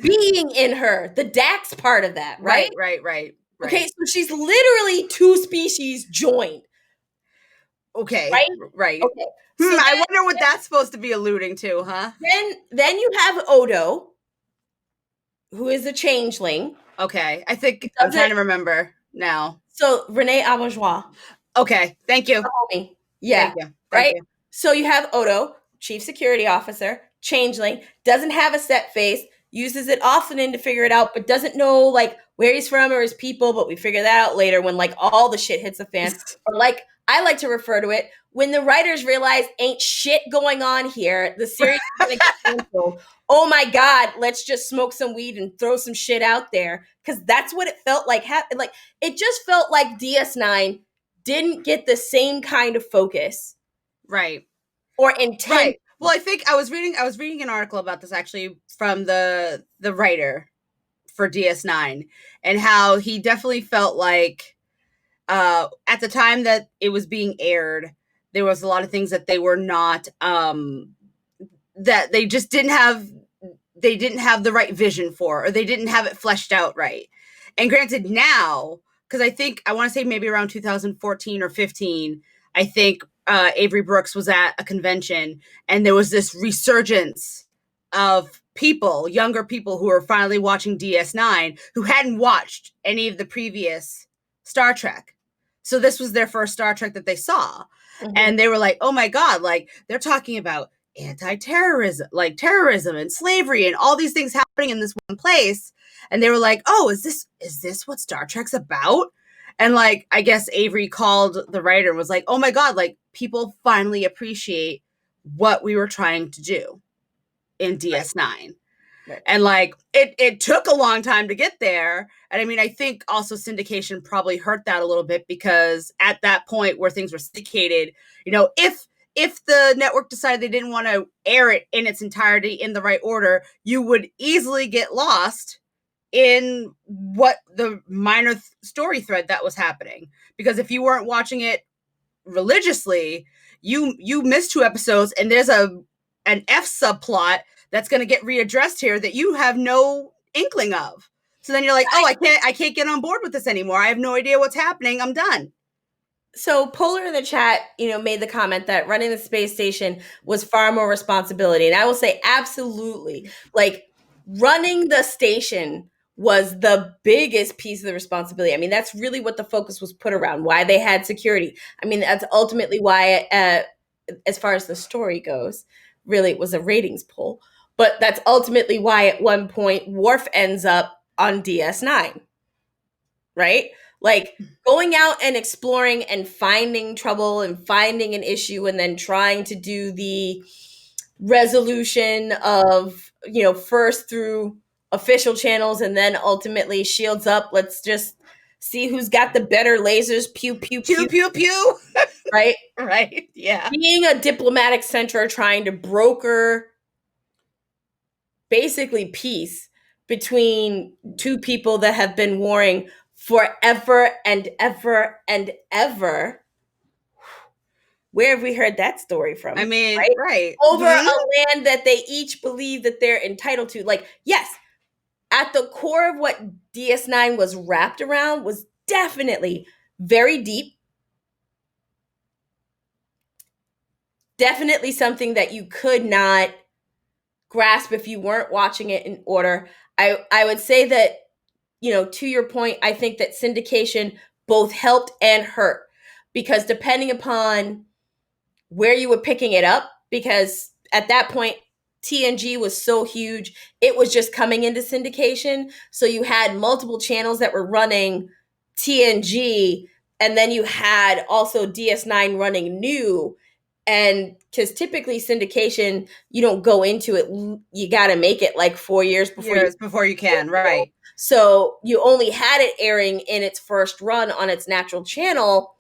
being in her. The Dax part of that, right? Right. Okay, so she's literally 2 species joined. Okay, right? right. Okay. So I wonder what that's supposed to be alluding to, huh? then you have Odo, who is a changeling. Okay, I think I'm Doesn't trying to remember now. so Renee Auberjois, Okay, thank you. homie. Yeah, Thank you. Thank right? you. So you have Odo, chief security officer, changeling, doesn't have a set face, uses it often to figure it out, but doesn't know like where he's from or his people, but we figure that out later when like all the shit hits the fan. Or like I like to refer to it, when the writers realize ain't shit going on here, the series is gonna get canceled. Oh my god, let's just smoke some weed and throw some shit out there. Cause that's what it felt like. Like it just felt like DS9 didn't get the same kind of focus Right. or intent. Right. Well, I think I was reading an article about this actually from the writer for DS9 and how he definitely felt like at the time that it was being aired, there was a lot of things that they were not that they just didn't have the right vision for, or they didn't have it fleshed out right. And granted, now, because I think I want to say maybe around 2014 or 15, I think Avery Brooks was at a convention, and there was this resurgence of people, younger people, who were finally watching DS9 who hadn't watched any of the previous Star Trek. So this was their first Star Trek that they saw. Mm-hmm. And they were like, oh my God, like they're talking about anti-terrorism, like terrorism and slavery and all these things happening in this one place. And they were like, oh, is this what Star Trek's about? And like, I guess Avery called the writer and was like, oh my God, like people finally appreciate what we were trying to do in DS9. Right. And like it took a long time to get there. And I mean, I think also syndication probably hurt that a little bit, because at that point where things were syndicated, you know, if the network decided they didn't want to air it in its entirety in the right order, you would easily get lost in what the minor story thread that was happening. Because if you weren't watching it religiously, you missed 2 episodes, and there's an F subplot that's going to get readdressed here that you have no inkling of. So then you're like, oh, I can't get on board with this anymore. I have no idea what's happening. I'm done. So Polar in the chat, made the comment that running the space station was far more responsibility. And I will say absolutely. Like running the station was the biggest piece of the responsibility. I mean, that's really what the focus was put around, why they had security. I mean, that's ultimately why, as far as the story goes, really it was a ratings poll. But that's ultimately why at one point Worf ends up on DS9, right? Like going out and exploring and finding trouble and finding an issue and then trying to do the resolution of, first through official channels and then ultimately shields up. Let's just see who's got the better lasers. Pew, pew, pew, pew, pew. Right? Right. Yeah. Being a diplomatic center trying to broker basically peace between two people that have been warring forever and ever and ever. Where have we heard that story from? I mean, right. Over a land that they each believe that they're entitled to. Like, yes, at the core of what DS9 was wrapped around was definitely very deep. Definitely something that you could not grasp if you weren't watching it in order. I would say that, to your point, I think that syndication both helped and hurt, because depending upon where you were picking it up, because at that point TNG was so huge, it was just coming into syndication. So you had multiple channels that were running TNG, and then you had also DS9 running new. And because typically syndication, you don't go into it, you got to make it like 4 years before you can, right? So you only had it airing in its first run on its natural channel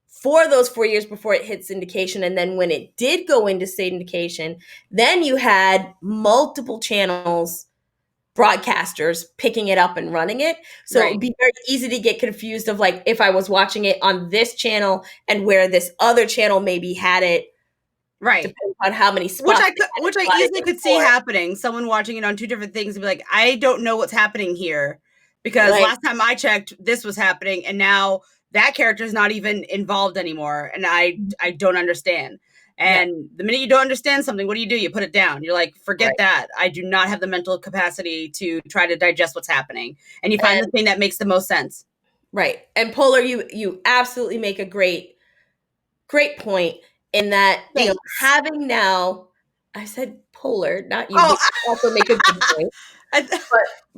for those 4 years before it hit syndication. And then when it did go into syndication, then you had multiple channels, broadcasters picking it up and running it. So It'd be very easy to get confused of like, if I was watching it on this channel and where this other channel maybe had it, right, depending on how many spots. Which I easily could see happening. Someone watching it on 2 different things and be like, I don't know what's happening here, because last time I checked, this was happening, and now that character is not even involved anymore, and I don't understand. Yeah. And the minute you don't understand something, what do? You put it down. You're like, forget Right. that. I do not have the mental capacity to try to digest what's happening. And you find And the thing that makes the most sense. right. And Polar, you absolutely make a great point in that, Thanks. having now, I said Polar, not you, Oh, but you also make a good point. I, But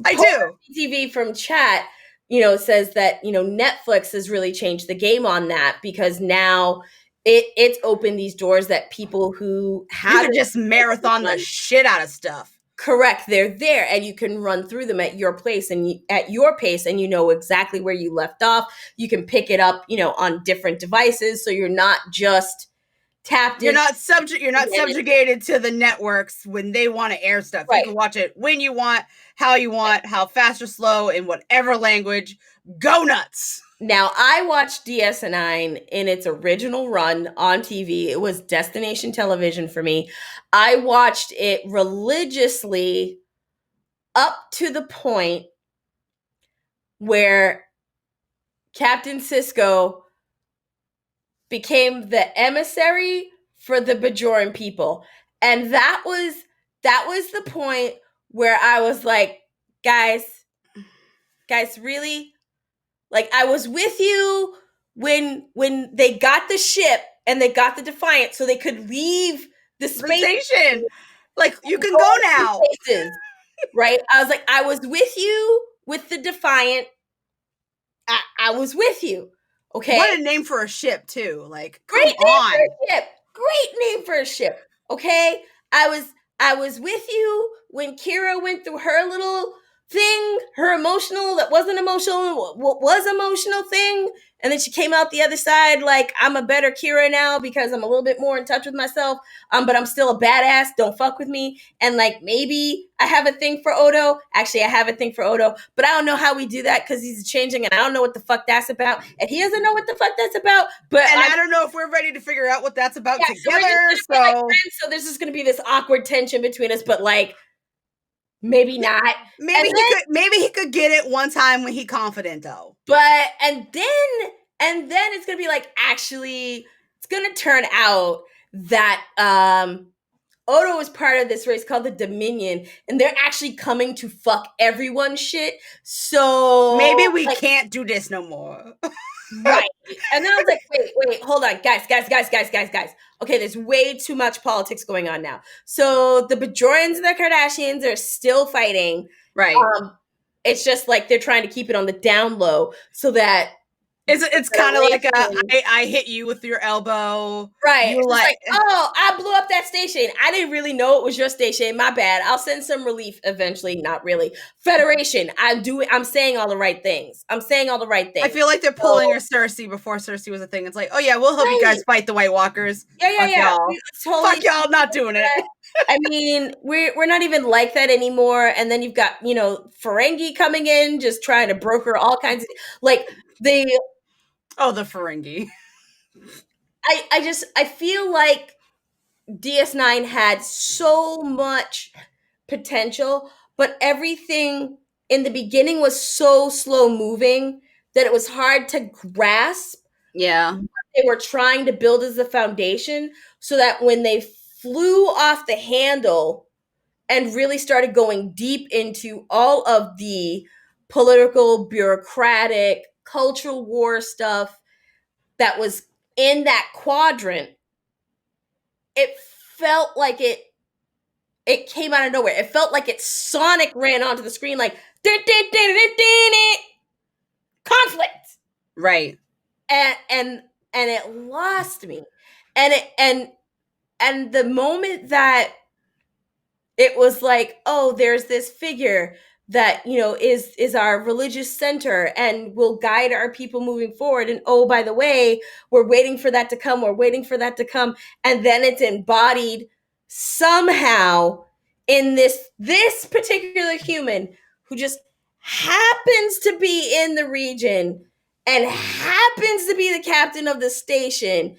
I Polar do. TV from chat, says that, Netflix has really changed the game on that, because now it's opened these doors that people who You could haven't just marathon the shit out of stuff. correct, they're there, and you can run through them at your place and at your pace, and you know exactly where you left off. You can pick it up, on different devices, so you're not just tapped You're in. not subjugated to the networks when they want to air stuff. You Right. can watch it when you want, how you want, how fast or slow, in whatever language. Go nuts. Now, I watched DS9 in its original run on TV. It was destination television for me. I watched it religiously up to the point where Captain Sisko became the emissary for the Bajoran people. And that was the point where I was like, guys, really? Like, I was with you when they got the ship and they got the Defiant so they could leave the The space station. Like, you can go go to now. places, right? I was like, I was with you with the Defiant. I was with you. Okay. What a name for a ship, too. Like, Great come name for on. a ship. Great name for a ship. Okay. I was with you when Kira went through her little thing, her emotional that wasn't emotional, what was emotional thing. And then she came out the other side like, I'm a better Kira now because I'm a little bit more in touch with myself. But I'm still a badass. Don't fuck with me. And like, maybe I have a thing for Odo. Actually, I have a thing for Odo, but I don't know how we do that because he's changing and I don't know what the fuck that's about. And he doesn't know what the fuck that's about. But And I don't know if we're ready to figure out what that's about together. so like friends, so there's just gonna be this awkward tension between us, but like maybe not. maybe he could get it one time when he confident though. But and then it's gonna be like, actually, it's gonna turn out that Odo is part of this race called the Dominion, and they're actually coming to fuck everyone shit. So maybe we can't do this no more. Right. And then I was like, wait, hold on. Guys. Okay, there's way too much politics going on now. So the Bajorans and the Kardashians are still fighting. Right. It's just like they're trying to keep it on the down low so that it's kind of like I hit you with your elbow. right. You It's like, oh, I blew up that station. I didn't really know it was your station. My bad. I'll send some relief eventually. Not really. Federation. I'm saying all the right things. I feel like they're pulling her Cersei before Cersei was a thing. It's like, oh yeah, we'll help you guys fight the White Walkers. Yeah. Y'all. Totally Fuck y'all, not doing it. I mean, we're not even like that anymore. And then you've got, Ferengi coming in, just trying to broker all kinds of like the Ferengi. I feel like DS9 had so much potential, but everything in the beginning was so slow moving that it was hard to grasp. Yeah. What they were trying to build as the foundation, so that when they flew off the handle and really started going deep into all of the political, bureaucratic, cultural war stuff that was in that quadrant, it felt like it came out of nowhere. It felt like it Sonic ran onto the screen like conflict. Right. And it lost me. And the moment that it was like, oh, there's this figure that is our religious center and will guide our people moving forward, and oh, by the way, we're waiting for that to come, and then it's embodied somehow in this particular human who just happens to be in the region and happens to be the captain of the station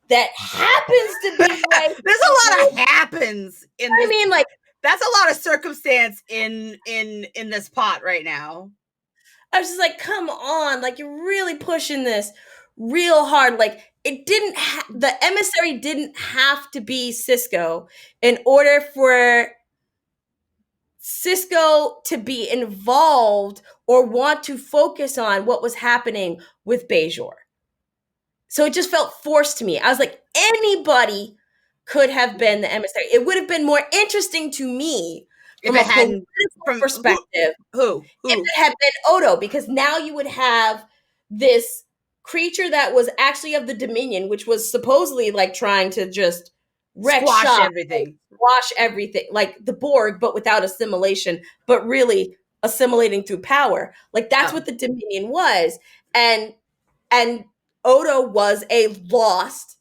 that happens to be like there's a lot of happens in this. I mean, like, that's a lot of circumstance in this pot right now. I was just like, come on, like you're really pushing this real hard. Like it didn't the emissary didn't have to be Cisco in order for Cisco to be involved or want to focus on what was happening with Bejor. So it just felt forced to me. I was like, anybody could have been the emissary. It would have been more interesting to me If from it a hadn't political from perspective who if it had been Odo, because now you would have this creature that was actually of the Dominion, which was supposedly like trying to just wreck squash shop, everything. wash everything, like the Borg, but without assimilation, but really assimilating through power. Like that's what the Dominion was, and and Odo was a lost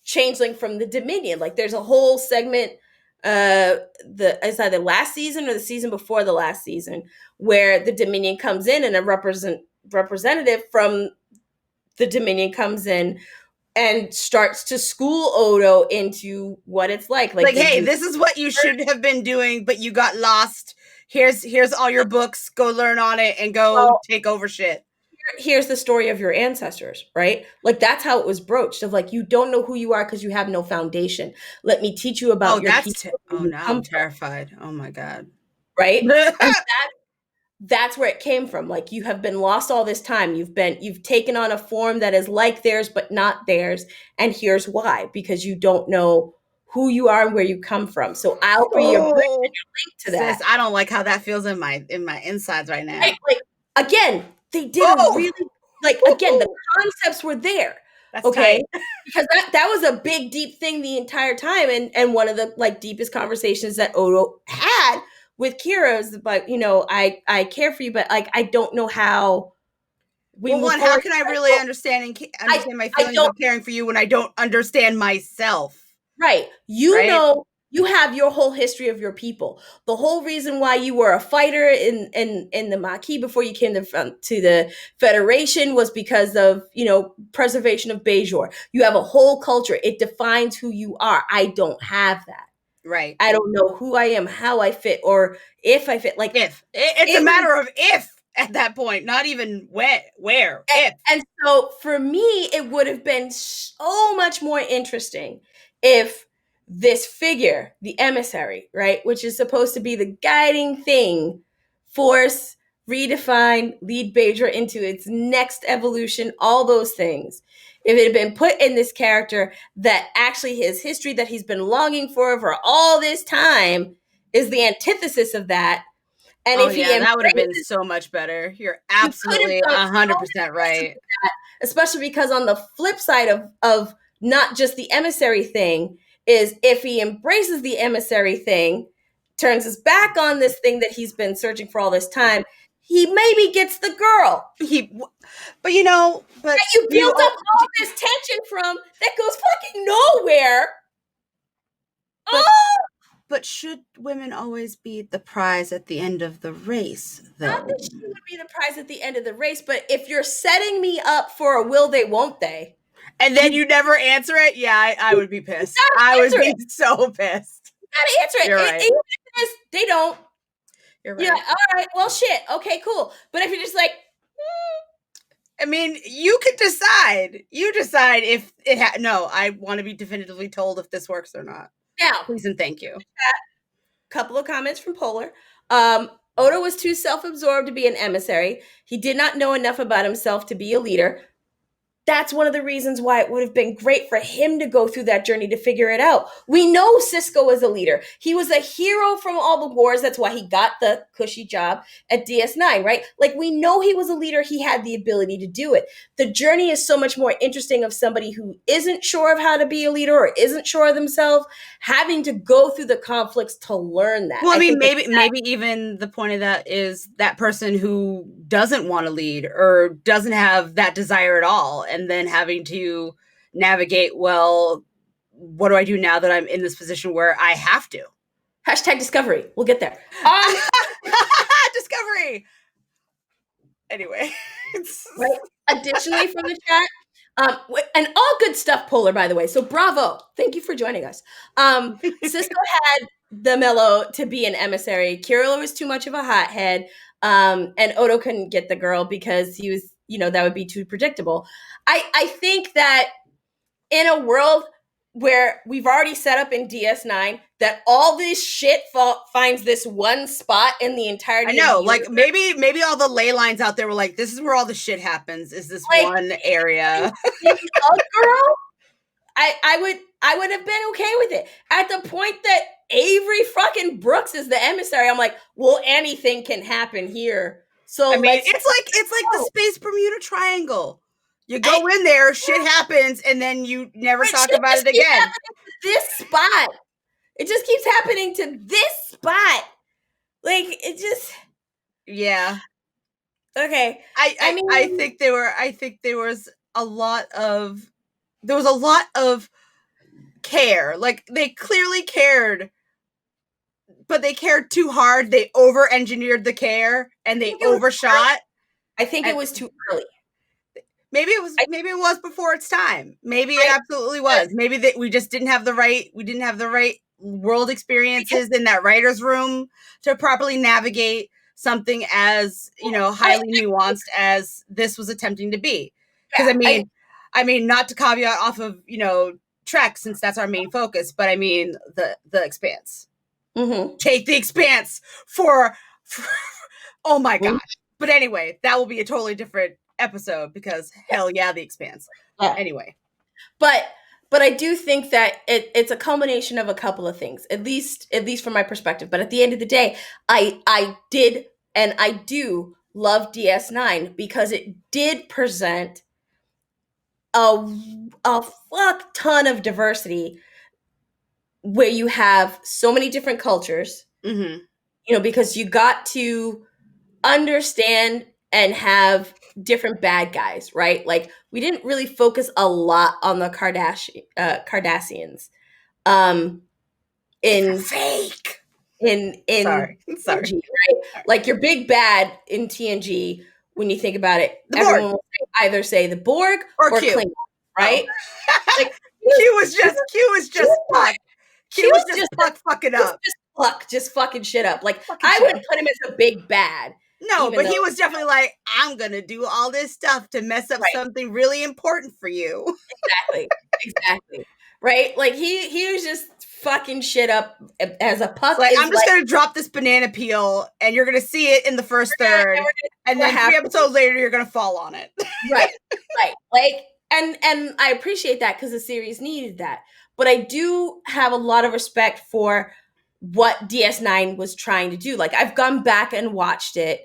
changeling from the Dominion. Like there's a whole segment, it's either last season or the season before the last season, where the Dominion comes in and a representative from the Dominion comes in and starts to school Odo into what it's like. Like, hey, this is what you should have been doing, but you got lost. Here's all your books. Go learn on it and go take over shit. Here's the story of your ancestors, right? Like that's how it was broached of like, you don't know who you are because you have no foundation. Let me teach you about your people. Now I'm terrified. Oh my God. Right? And that's where it came from. Like you have been lost all this time. You've taken on a form that is like theirs, but not theirs. And here's why, because you don't know who you are and where you come from. So I'll be your bridge and your link to that. Sis, I don't like how that feels in my insides right now. Right? Like again, they did a really again, the concepts were there. That's okay. Because that was a big, deep thing the entire time. And one of the like deepest conversations that Odo had with Kira is but I care for you, but like I don't know how how can I really understand my feelings of caring for you when I don't understand myself? Right. You know, you have your whole history of your people. The whole reason why you were a fighter in the Maquis before you came to the Federation was because of, preservation of Bejor. You have a whole culture. It defines who you are. I don't have that. Right. I don't know who I am, how I fit, or if I fit. Like if. It's a matter of if at that point, not even where, if. And so for me, it would have been so much more interesting if this figure, the emissary, right, which is supposed to be the guiding thing, force, redefine, lead Bejor into its next evolution, all those things. If it had been put in this character that actually his history that he's been longing for all this time is the antithesis of that. And if that would have been so much better. You're absolutely 100% right. Especially because on the flip side of not just the emissary thing is if he embraces the emissary thing, turns his back on this thing that he's been searching for all this time, he maybe gets the girl. But that you built up all this tension from that goes fucking nowhere. But should women always be the prize at the end of the race, though? Not that she would be the prize at the end of the race, but if you're setting me up for a will they, won't they, and then you never answer it, I would be pissed. I would be so pissed. You gotta answer it. You're right. Even if they don't. You're right. Yeah, all right, well, shit. Okay, cool. But if you're just like, I mean, you could decide. You decide if it no, I want to be definitively told if this works or not. Now, please and thank you. Couple of comments from Polar. Odo was too self-absorbed to be an emissary. He did not know enough about himself to be a leader. That's one of the reasons why it would have been great for him to go through that journey to figure it out. We know Cisco is a leader. He was a hero from all the wars. That's why he got the cushy job at DS9, right? Like, we know he was a leader. He had the ability to do it. The journey is so much more interesting of somebody who isn't sure of how to be a leader or isn't sure of themselves, having to go through the conflicts to learn that. Well, I mean, maybe even the point of that is that person who doesn't want to lead or doesn't have that desire at all, and then having to navigate, well, what do I do now that I'm in this position where I have to? Hashtag discovery. We'll get there. Discovery. Anyway. Right. Additionally, from the chat, And all good stuff, Polar, by the way. So bravo. Thank you for joining us. Cisco had the mellow to be an emissary. Kirilla was too much of a hothead. And Odo couldn't get the girl because he was, that would be too predictable. I think that in a world where we've already set up in DS9 that all this shit finds this one spot in the entirety I know, of the like universe. maybe all the ley lines out there were like, this is where all the shit happens, is this Like, one area. in a girl, I would have been okay with it. At the point that Avery fucking Brooks is the emissary, I'm like, well, anything can happen here. So I mean, let's it's like the Space Bermuda Triangle. You go in there, shit happens, and then you never talk shit about just it keeps again. happening to this spot. It just keeps happening to this spot. Like it just Yeah. okay. I think there was a lot of care. Like they clearly cared, but they cared too hard. They over engineered the care and they overshot. I think it was too early. Maybe it was before its time. Maybe it absolutely was. Maybe that we just didn't have the right world experiences in that writer's room to properly navigate something as, highly nuanced as this was attempting to be. Because I mean, not to caveat off of, Trek, since that's our main focus, but I mean the Expanse. Mm-hmm. Take the Expanse for oh my gosh. But anyway, that will be a totally different episode because hell yeah, the Expanse. Anyway. But I do think that it's a culmination of a couple of things, at least from my perspective. But at the end of the day, I did and I do love DS9 because it did present a fuck ton of diversity where you have so many different cultures. Mm-hmm. Because you got to understand and have different bad guys, right? Like we didn't really focus a lot on the Cardassians. In fake. In sorry, TNG, right? Like your big bad in TNG. When you think about it, everyone will either say the Borg or Klingon, right? Oh. Like Q was just Puck. Q was just Puck fucking up. Just fucking shit up. Like I wouldn't put him as a big bad. No, but he was definitely like, I'm gonna do all this stuff to mess up something really important for you. Exactly. Right? Like he was just fucking shit up as a Puck. Like, I'm just gonna drop this banana peel and you're gonna see it in the first third, and then 3 episodes later you're gonna fall on it. Right. Like and I appreciate that because the series needed that. But I do have a lot of respect for what DS9 was trying to do. Like I've gone back and watched it.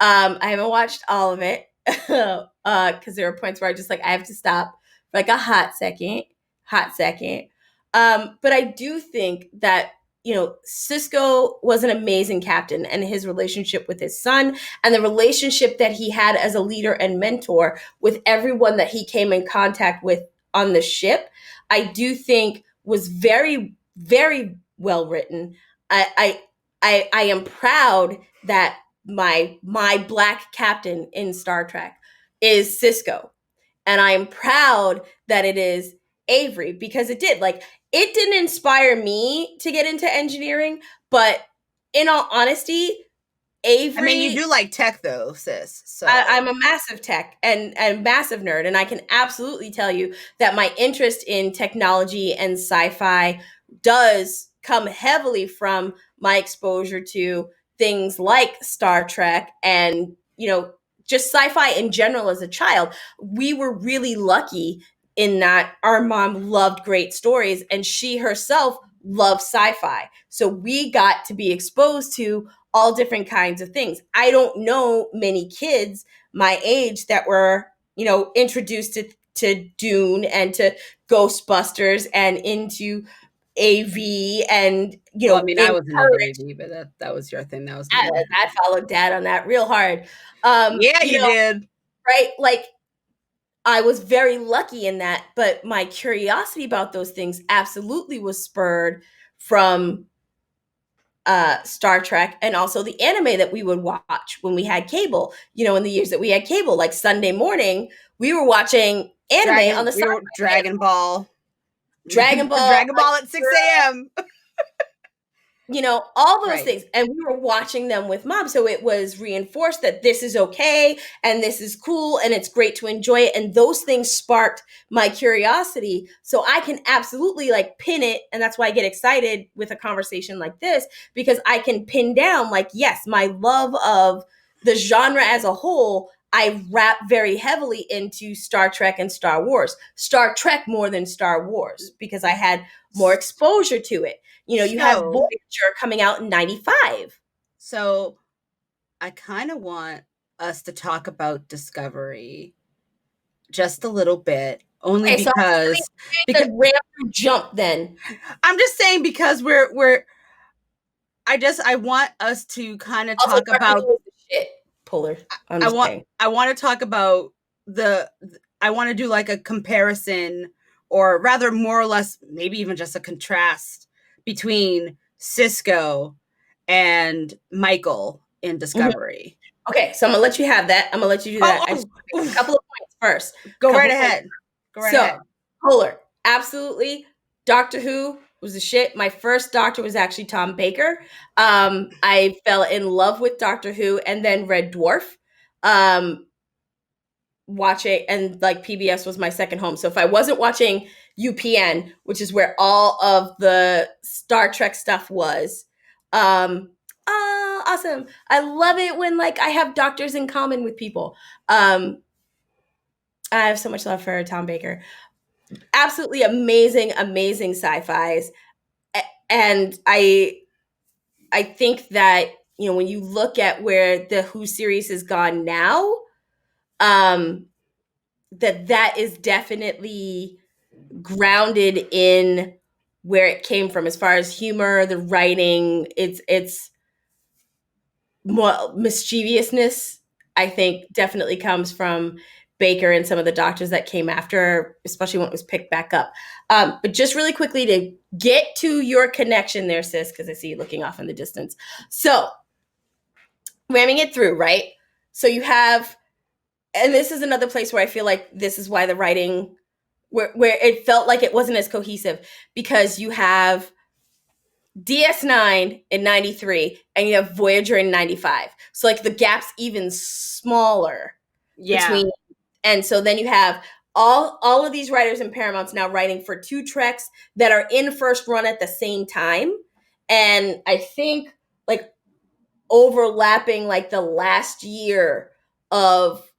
I haven't watched all of it because there were points where I have to stop for like a hot second. But I do think that Cisco was an amazing captain, and his relationship with his son and the relationship that he had as a leader and mentor with everyone that he came in contact with on the ship, I do think was very, very well written. I am proud that my black captain in Star Trek is Cisco, and I am proud that it is Avery because it didn't inspire me to get into engineering, but in all honesty, Avery. I mean, you do like tech though, sis. So I'm a massive tech and massive nerd, and I can absolutely tell you that my interest in technology and sci-fi does come heavily from my exposure to things like Star Trek and just sci-fi in general as a child. We were really lucky in that our mom loved great stories and she herself loved sci-fi. So we got to be exposed to all different kinds of things. I don't know many kids my age that were, introduced to Dune and to Ghostbusters and into AV and I mean, I was never AV, but that was your thing. That was I followed Dad on that real hard. Yeah, you did. Right? Like I was very lucky in that, but my curiosity about those things absolutely was spurred from Star Trek, and also the anime that we would watch when we had cable. In the years that we had cable, like Sunday morning, we were watching anime on the Sci-Fi channel. Dragon Ball. Dragon Ball, Dragon Ball at 6 a.m. all those Right. things. And we were watching them with mom. So it was reinforced that this is okay and this is cool and it's great to enjoy it. And those things sparked my curiosity. So I can absolutely like pin it. And that's why I get excited with a conversation like this, because I can pin down, like, yes, my love of the genre as a whole. I wrap very heavily into Star Trek and Star Wars. Star Trek more than Star Wars because I had more exposure to it. You have So, Voyager coming out in 95. so I kind of want us to talk about Discovery just a little bit, only Okay, so because the ramp jump then. I'm just saying because I want us to kind of Also, talk Doctor about Who is the shit, Puller. I'm just saying. I want to talk about I want to do like a comparison, or rather more or less maybe even just a contrast between Cisco and Michael in Discovery. Okay, so I'm gonna let you have that. I'm gonna let you do that. I just a couple of points first. Go Couple right points. ahead. Go right So, ahead. Polar, absolutely. Doctor Who was the shit. My first doctor was actually Tom Baker. I fell in love with Doctor Who and then Red Dwarf. Watching, and like PBS was my second home. So if I wasn't watching UPN, which is where all of the Star Trek stuff was, awesome. I love it when like I have doctors in common with people. I have so much love for Tom Baker. Absolutely amazing, amazing sci-fis. And I think that, when you look at where the Who series has gone now, that is definitely grounded in where it came from as far as humor, the writing. It's more mischievousness, I think, definitely comes from Baker and some of the doctors that came after, especially when it was picked back up. But just really quickly to get to your connection there, sis, because I see you looking off in the distance. So, ramming it through, right? So you have, and this is another place where I feel like this is why the writing, where it felt like it wasn't as cohesive, because you have DS9 in 93 and you have Voyager in 95. So like the gap's even smaller between, and so then you have all of these writers in Paramount's now writing for two treks that are in first run at the same time. And I think like overlapping like the last year of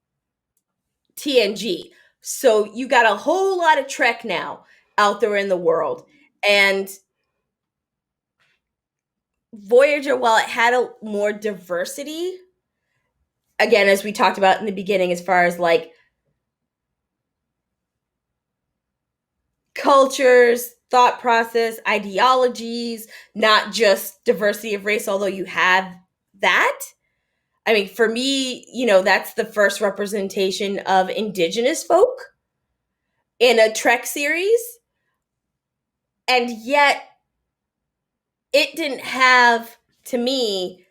TNG. So you got a whole lot of Trek now out there in the world. And Voyager, while it had a more diversity, again, as we talked about in the beginning, as far as like cultures, thought process, ideologies, not just diversity of race, although you have that. I mean, for me, that's the first representation of indigenous folk in a Trek series. And yet, it didn't have, to me,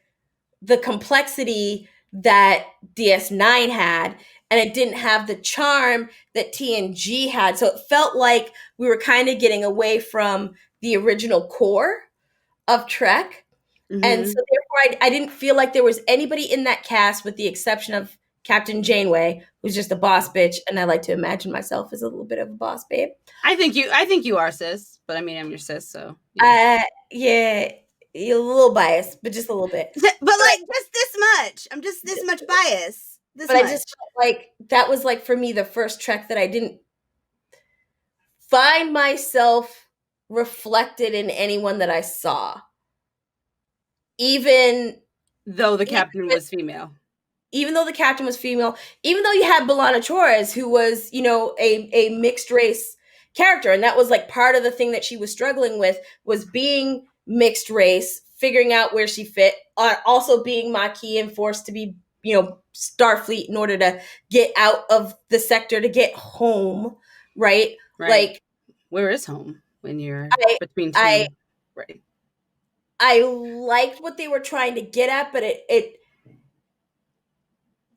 the complexity that DS9 had, and it didn't have the charm that TNG had. So it felt like we were kind of getting away from the original core of Trek. Mm-hmm. And so therefore, I didn't feel like there was anybody in that cast, with the exception of Captain Janeway, who's just a boss bitch, and I like to imagine myself as a little bit of a boss babe. I think you are, sis. But I mean, I'm your sis, so yeah. You're a little biased, but just a little bit. But like just this much. I'm just this much biased. I just felt like that was like for me the first Trek that I didn't find myself reflected in anyone that I saw. Even though the captain was female. Even though the captain was female, even though you had B'Elanna Torres, who was, a mixed race character. And that was like part of the thing that she was struggling with, was being mixed race, figuring out where she fit, also being Maquis and forced to be, Starfleet in order to get out of the sector to get home, right? Like, where is home when you're between two? Right. I liked what they were trying to get at, but it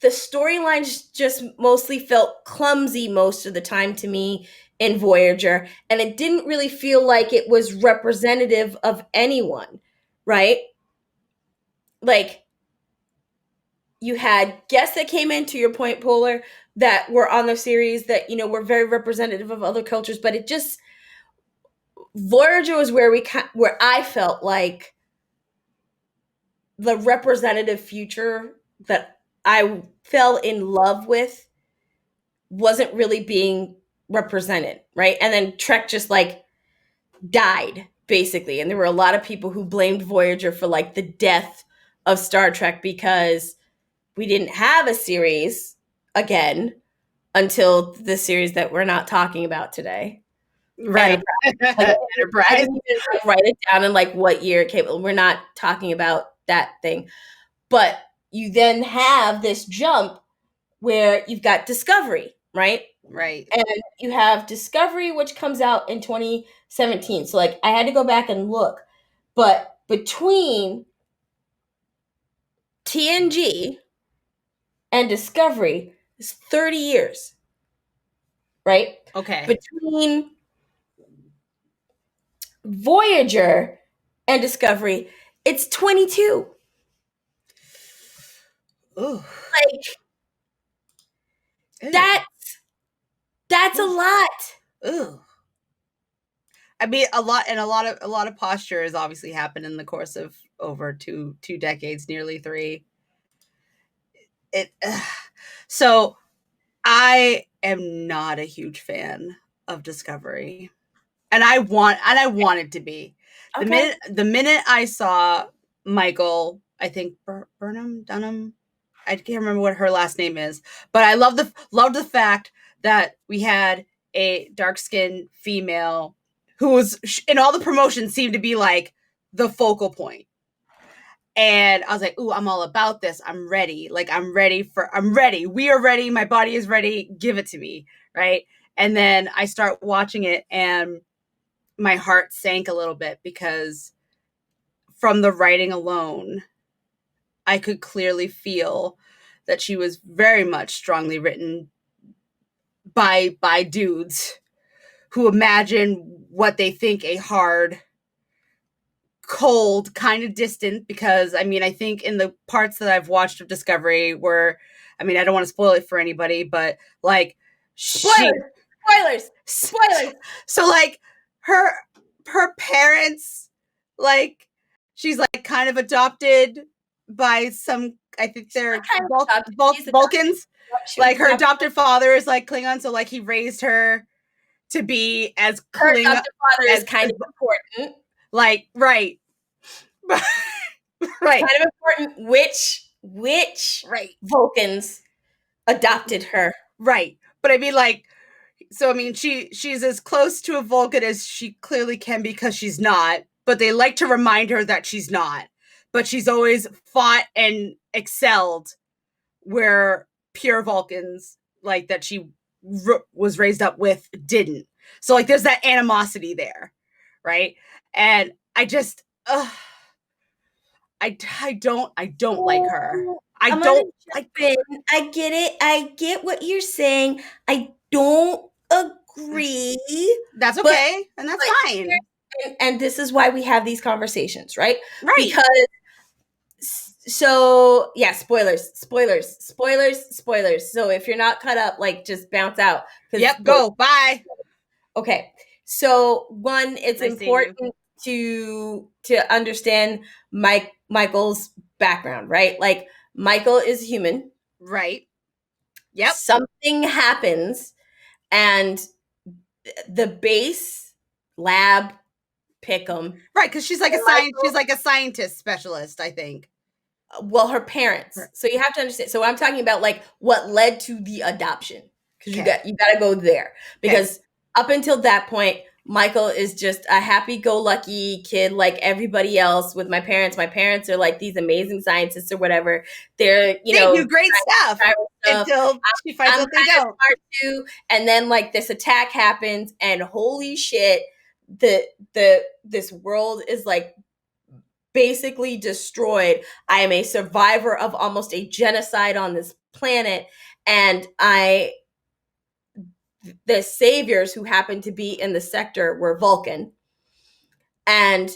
the storylines just mostly felt clumsy most of the time to me in Voyager, and it didn't really feel like it was representative of anyone, right? Like, you had guests that came in, to your point, Polar, that were on the series that, were very representative of other cultures, but it just, Voyager was where I felt like the representative future that I fell in love with wasn't really being represented, right? And then Trek just like died basically, and there were a lot of people who blamed Voyager for like the death of Star Trek because we didn't have a series again until the series that we're not talking about today. Right. Enterprise. Like, I Enterprise. didn't even like write it down in like what year it came. We're not talking about that thing. But you then have this jump where you've got Discovery, right? Right. And you have Discovery, which comes out in 2017. So like I had to go back and look. But between TNG and Discovery is 30 years, right? Okay. Between Voyager and Discovery, it's 22. Ooh. Like Ew. that's a lot. Ooh. I mean, a lot of posture has obviously happened in the course of over two decades, nearly three. It so I am not a huge fan of Discovery, and I want it to be. The Okay. minute I saw Michael, I think Burnham Dunham, I can't remember what her last name is, but I loved the fact that we had a dark skinned female who was in all the promotions seemed to be like the focal point. And I was like, ooh, I'm all about this. I'm ready. Like, I'm ready. We are ready. My body is ready. Give it to me. Right. And then I start watching it and my heart sank a little bit because from the writing alone, I could clearly feel that she was very much strongly written by dudes who imagine what they think a hard, cold, kind of distant, because I mean, I think in the parts that I've watched of Discovery where, I mean, I don't want to spoil it for anybody, but like she Spoilers. so like her her parents, like she's like kind of adopted by some, I think She's they're not kind of adopted. She's adopted. Vulcans. She was Like her adopted. adopted father is like Klingon, so like he raised her to be as Her Klingon adopted father is as, kind of important. like right. It's Right. kind of important which Right. Vulcans adopted her. Right. But I mean, like, so I mean, she's as close to a Vulcan as she clearly can because she's not. But they like to remind her that she's not. But she's always fought and excelled where pure Vulcans, like that she was raised up with, didn't. So like, there's that animosity there, right? And I just, I don't like her. I I'm gonna don't jump like. in. I get it. I get what you're saying. I don't agree, That's but okay, and that's fine. and this is why we have these conversations, right? Right. Because so yeah, spoilers. So if you're not caught up, like just bounce out. Yep. Go. Bye. Okay. So one, it's Nice seeing you. important to understand Michael's background, right? Like Michael is human. Right. Yep. Something happens and the base lab pick him. Right, because she's like a science. Michael, She's like a scientist specialist, I think. well, her parents. So you have to understand. So I'm talking about like what led to the adoption, because Okay. you got to go there, because up until that point, Michael is just a happy-go-lucky kid like everybody else. With my parents are like these amazing scientists or whatever. They're They do great stuff until she finds I'm out they kind of don't. smart too, and then like this attack happens, and holy shit, the this world is like basically destroyed. I am a survivor of almost a genocide on this planet, and the saviors who happened to be in the sector were Vulcan. And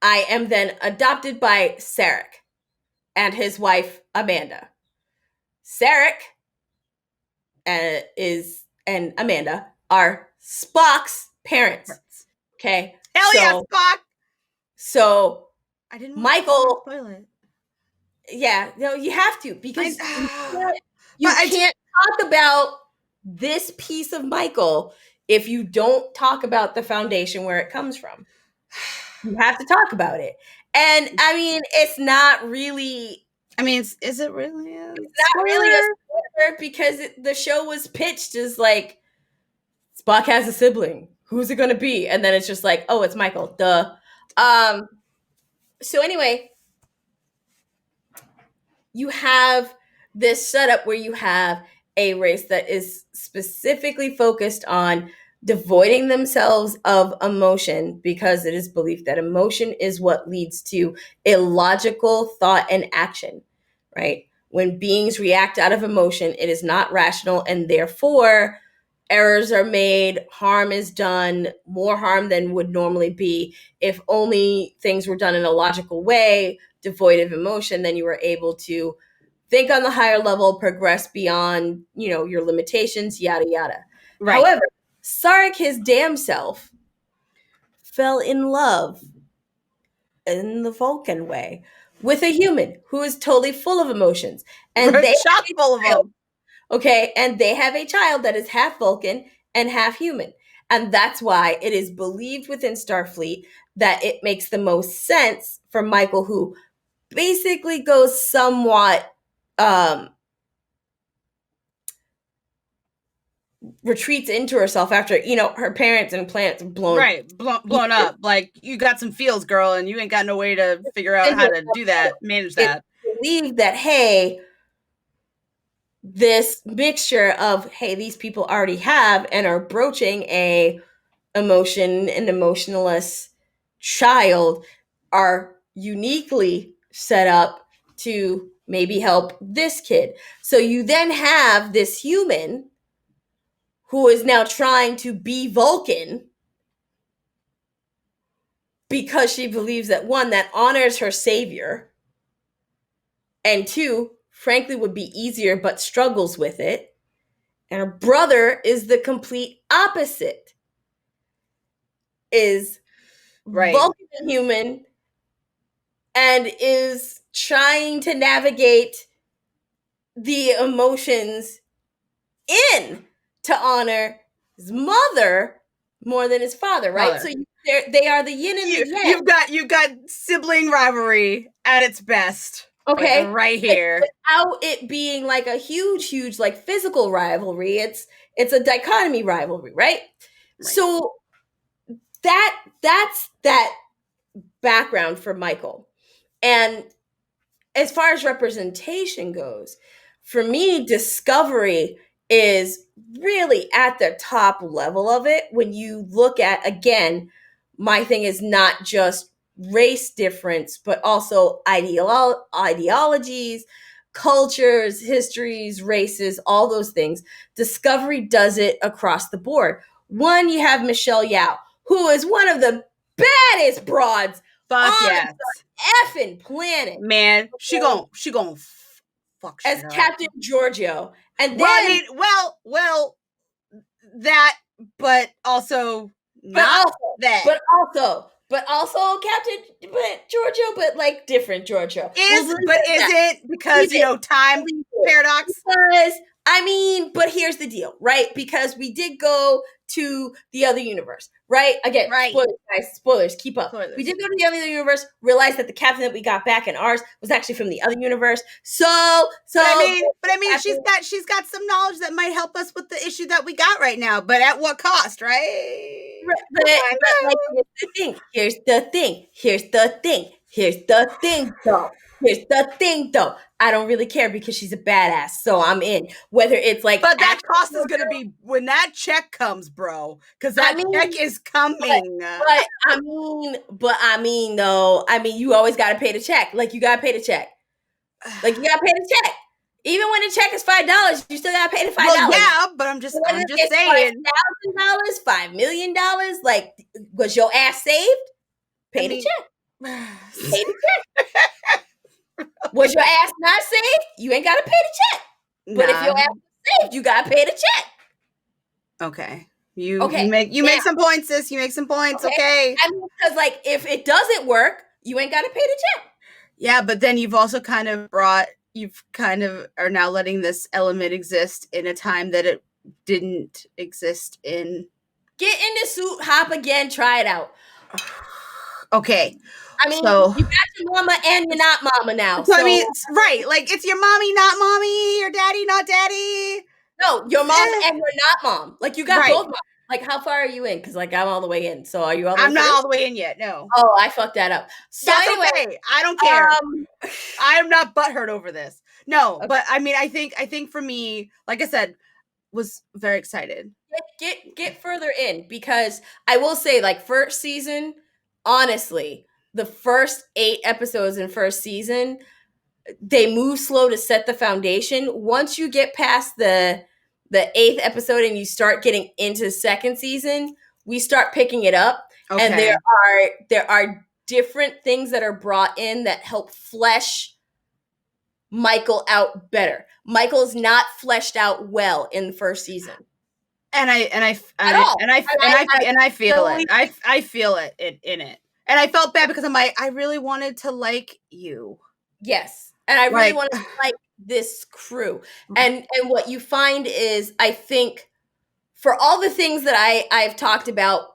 I am then adopted by Sarek and his wife, Amanda. Sarek and Amanda are Spock's parents. Okay. Hell yeah, Spock! So I didn't Michael. spoil it. Yeah, no, you have to, because you But can't talk about this piece of Michael if you don't talk about the foundation where it comes from. You have to talk about it. And I mean, it's not really. I mean, is it really? It's not really a spoiler, because the show was pitched as like, Spock has a sibling. Who's it going to be? And then it's just like, oh, it's Michael. Duh. So anyway, you have this setup where you have a race that is specifically focused on devoiding themselves of emotion, because it is believed that emotion is what leads to illogical thought and action, right? When beings react out of emotion, it is not rational, and therefore errors are made, harm is done, more harm than would normally be. If only things were done in a logical way, devoid of emotion, then you were able to think on the higher level, progress beyond, your limitations, yada yada. Right. However, Sarek, his damn self, fell in love in the Vulcan way with a human who is totally full of emotions, and they chock full of them. Okay, and they have a child that is half Vulcan and half human. And that's why it is believed within Starfleet that it makes the most sense for Michael, who basically goes somewhat retreats into herself after, her parents and planets blown up. Like, you got some feels, girl, and you ain't got no way to figure out how to do that, manage that. Believe that, hey, this mixture of, hey, these people already have and are broaching a emotion and emotionless child, are uniquely set up to maybe help this kid. So you then have this human who is now trying to be Vulcan because she believes that, one, that honors her savior, and two, frankly, would be easier but struggles with it. And her brother is the complete opposite, is Vulcan and human, and is trying to navigate the emotions in to honor his mother more than his father, right? So they are the yin and the yang. You've got sibling rivalry at its best. Okay, like right here, without it being like a huge like physical rivalry. It's a dichotomy rivalry, right? So that's that background for Michael. And as far as representation goes, for me, Discovery is really at the top level of it. When you look at, again, my thing is not just race difference, but also ideologies, cultures, histories, races, all those things. Discovery does it across the board. One, you have Michelle Yeoh, who is one of the baddest broads on the effing planet. Man, she gon' fuck shit as up. Captain Giorgio. And then that, but also But also Captain Giorgio, but like different Giorgio. Isn't because time paradox? Because but here's the deal, right? Because we did go to the other universe, right? Again, spoilers, guys, spoilers, keep up. We did go to the other universe, realized that the captain that we got back in ours was actually from the other universe. But I mean, she's got some knowledge that might help us with the issue that we got right now, but at what cost, right? But like, here's the thing. Here's the thing, though. Here's the thing, though. I don't really care because she's a badass, so I'm in. Whether it's like But that action cost is figure, gonna be when that check comes, bro. Because I that check mean, is but, coming. though, you always gotta pay the check. Like you gotta pay the check. Like you gotta pay the check. Even when the check is $5, you still gotta pay the Well, $5. yeah, but I'm Whether just it's saying. $5,000, $5 million, like was your ass saved? I Pay the mean, check. Pay the check. Was your ass not saved? You ain't gotta pay the check. But if nah. your ass is saved, you gotta pay the check. Okay. You Okay. Now, make some points, sis. You make some points. okay. Okay. Because like if it doesn't work, you ain't gotta pay the check. Yeah, but then you've kind of are now letting this element exist in a time that it didn't exist in. Get in the suit, hop again, try it out. Okay. I mean, So you got your mama and you're not mama now. I mean, So right, like it's your mommy, not mommy, your daddy, not daddy. no, your mom and you're not mom. Like you got Right. both moms. Like how far are you in? Because like I'm all the way in. So are you all the I'm way not through? all the way in yet. No. Oh, I fucked that up. So That's anyway, okay. I don't care. um, I am not butthurt over this. No, okay. but I mean, I think for me, like I said, was very excited. Get further in because I will say, like first season, honestly, the first 8 episodes in first season, they move slow to set the foundation. Once you get past the 8th episode and you start getting into second season, we start picking it up, and Okay. there are different things that are brought in that help flesh Michael out better. Michael's not fleshed out well in the first season And at all. I feel Totally. it. I feel it in it. And I felt bad because I'm like, I really wanted to like you. Yes. And I really Like want to like this crew. And what you find is I think for all the things that I've talked about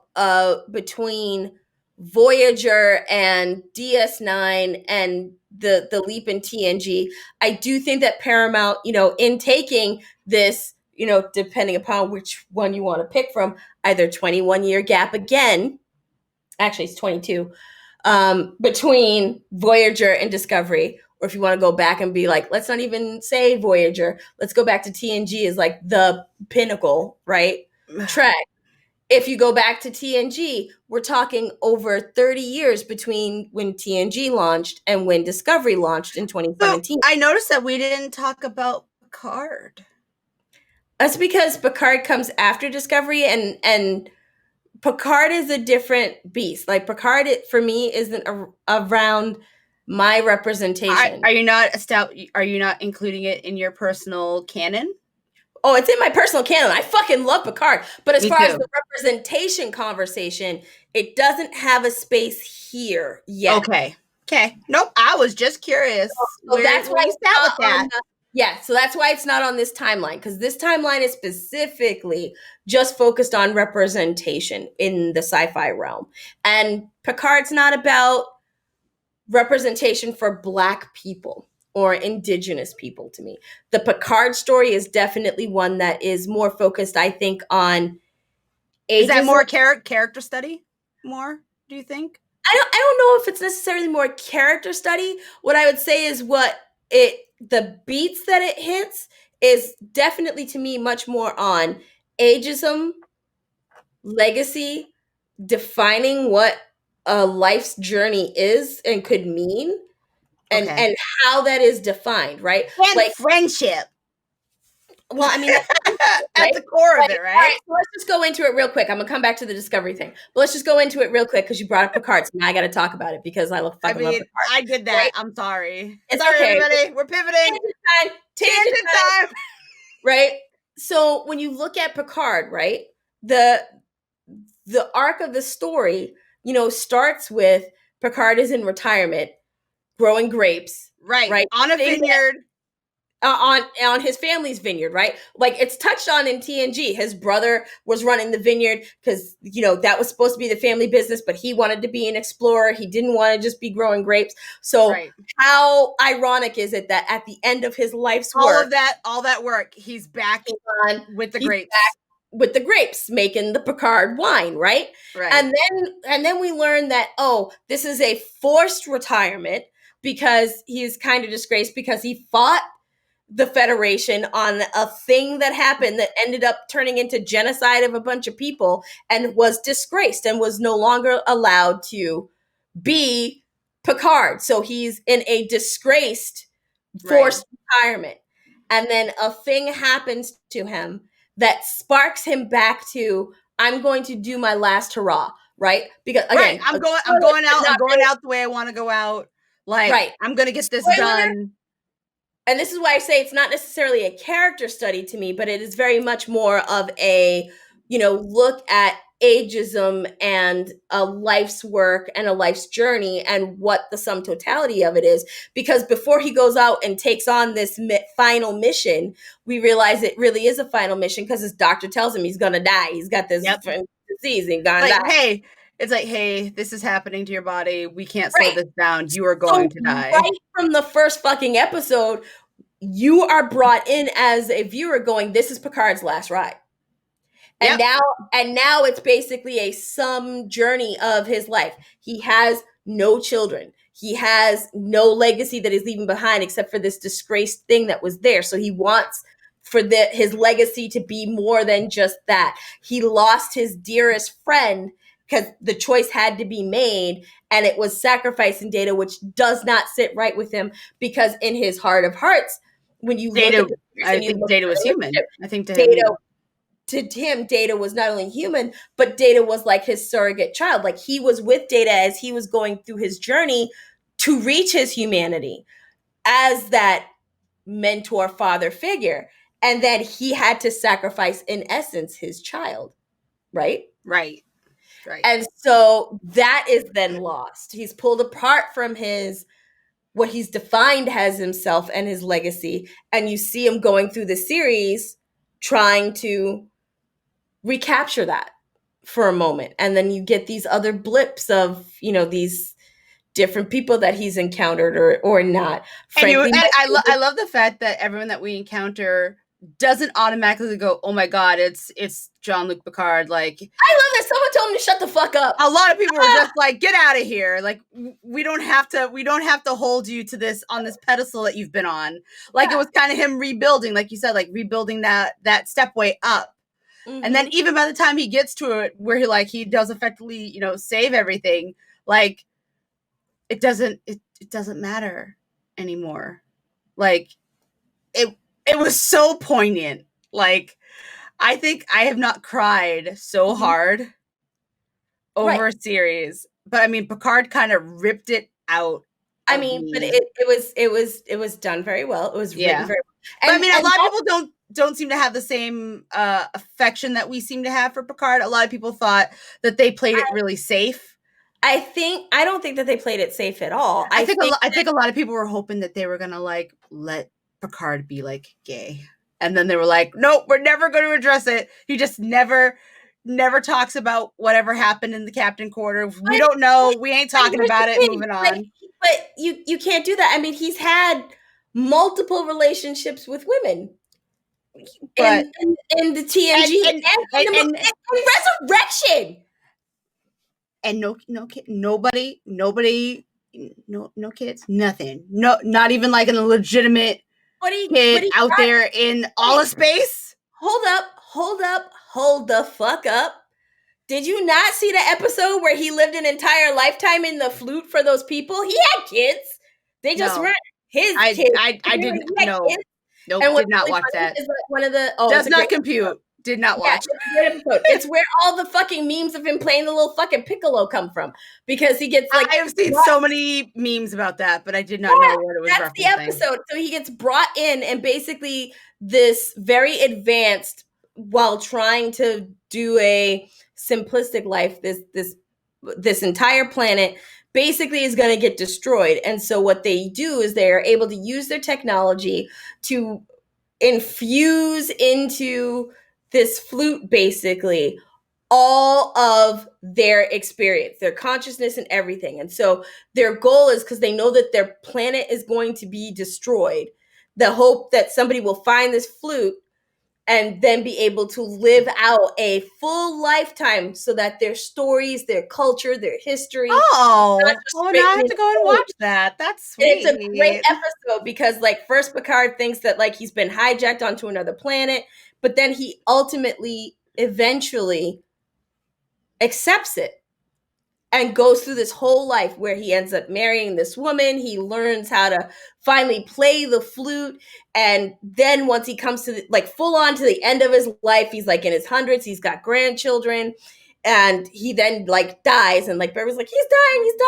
between Voyager and DS9 and the leap in TNG, I do think that Paramount, in taking this, depending upon which one you want to pick from, either 21-year gap again, actually it's 22, between Voyager and Discovery, or if you want to go back and be like, let's not even say Voyager, let's go back to TNG as like the pinnacle, right? Trek. If you go back to TNG, we're talking over 30 years between when TNG launched and when Discovery launched in so 2017. I noticed that we didn't talk about Picard. That's because Picard comes after Discovery, and Picard is a different beast. Like Picard, for me, isn't around my representation. Are you not are you not including it in your personal canon? Oh, it's in my personal canon. I fucking love Picard. But as Me far as too. the representation conversation, it doesn't have a space here yet. Okay. Okay. Nope. I was just curious So that's where why you it's sat not with that. on so that's why it's not on this timeline, because this timeline is specifically just focused on representation in the sci-fi realm. And Picard's not about representation for Black people or indigenous people to me. The Picard story is definitely one that is more focused, I think, on ageism. Is that more character study? More, do you think? I don't know if it's necessarily more character study. What I would say is the beats that it hits is definitely to me much more on ageism, legacy, defining what a life's journey is and could mean, and how that is defined, right? And Like, friendship. well, I mean, At the core of it, All right? right, so let's just go into it real quick. I'm gonna come back to the Discovery thing, but let's just go into it real quick because you brought up Picard. So now I got to talk about it because I love I fucking love mean, Picard. I did that. Right? I'm sorry. It's Sorry, okay. everybody. We're pivoting. Tangent time, right? So when you look at Picard, right, the arc of the story, starts with Picard is in retirement, growing grapes, right? On a vineyard. On his family's vineyard, right? Like it's touched on in TNG. His brother was running the vineyard because that was supposed to be the family business, but he wanted to be an explorer. He didn't want to just be growing grapes. So how ironic is it that at the end of his life's work, all that work, he's back with the grapes. with the grapes, making the Picard wine, right? Right. And then we learn that, oh, this is a forced retirement because he's kind of disgraced because he fought the Federation on a thing that happened that ended up turning into genocide of a bunch of people, and was disgraced and was no longer allowed to be Picard. So he's in a disgraced, forced retirement. And then a thing happens to him that sparks him back to, I'm going to do my last hurrah, right? Because again, I'm going out the way I want to go out. Like, right. I'm going to get this done. And this is why I say it's not necessarily a character study to me, but it is very much more of a, look at ageism and a life's work and a life's journey and what the sum totality of it is. Because before he goes out and takes on this final mission, we realize it really is a final mission because his doctor tells him he's going to die. He's got this disease and going to die. Hey, it's like, hey, this is happening to your body. We can't slow this down. You are going to die. Right from the first fucking episode, you are brought in as a viewer going, this is Picard's last ride. And now it's basically a sum journey of his life. He has no children. He has no legacy that he's leaving behind except for this disgraced thing that was there. So he wants for his legacy to be more than just that. He lost his dearest friend because the choice had to be made, and it was sacrificing Data, which does not sit right with him, because in his heart of hearts, when you Data, look at I think Data was human. I think to him, Data was not only human, but Data was like his surrogate child. Like, he was with Data as he was going through his journey to reach his humanity as that mentor father figure. And then he had to sacrifice, in essence, his child. Right? Right. And so that is then lost. He's pulled apart from what he's defined as himself and his legacy. And you see him going through the series trying to recapture that for a moment. And then you get these other blips of, these different people that he's encountered or not. Frankly, and I love the fact that everyone that we encounter doesn't automatically go, oh my God, it's Jean-Luc Picard. Like, I love that someone told him to shut the fuck up. A lot of people were just like, get out of here. Like, we don't have to hold you to this on this pedestal that you've been on. Like, it was kind of him rebuilding, like you said, like rebuilding that stepway up. Mm-hmm. And then even by the time he gets to it, where he does effectively, save everything, like, it doesn't matter anymore. Like, it was so poignant. Like, I think I have not cried so hard over a series, but I mean, Picard kind of ripped it out. But it was done very well. It was written very well. But I mean, a lot of people don't seem to have the same affection that we seem to have for Picard. A lot of people thought that they played it really safe. I don't think that they played it safe at all. I think a lot of people were hoping that they were gonna like let Picard be like gay, and then they were like, nope, we're never going to address it. He just never talks about whatever happened in the captain quarters. We don't know. We ain't talking about it. Moving on. Like, but you can't do that. I mean, he's had multiple relationships with women. But in the TNG and Resurrection. And nobody, no kids, nothing. No, not even like a legitimate kid out there in all of space. Hold the fuck up. Did you not see the episode where he lived an entire lifetime in the flute for those people? He had kids. They just weren't his kids. I didn't know. Nope, did not watch that. Is one of the does not compute. Did not watch. It's where all the fucking memes of him playing the little fucking piccolo come from, because he gets like. I have seen so many memes about that, but I did not know what it was. That's referencing. The episode. So he gets brought in, and basically this very advanced, while trying to do a simplistic life, this entire planet basically is going to get destroyed. And so what they do is they are able to use their technology to infuse into this flute, basically, all of their experience, their consciousness and everything. And so their goal is, because they know that their planet is going to be destroyed, the hope that somebody will find this flute and then be able to live out a full lifetime so that their stories, their culture, their history, not Oh, just oh, now I written have in to go and stone. watch that. That's And it's a great sweet. episode because, like, first Picard thinks that, like, he's been hijacked onto another planet, but then he ultimately, eventually accepts it and goes through this whole life where he ends up marrying this woman. He learns how to finally play the flute. And then once he comes to like full on to the end of his life, he's like in his hundreds, he's got grandchildren. And he then like dies. And like Beverly's like, he's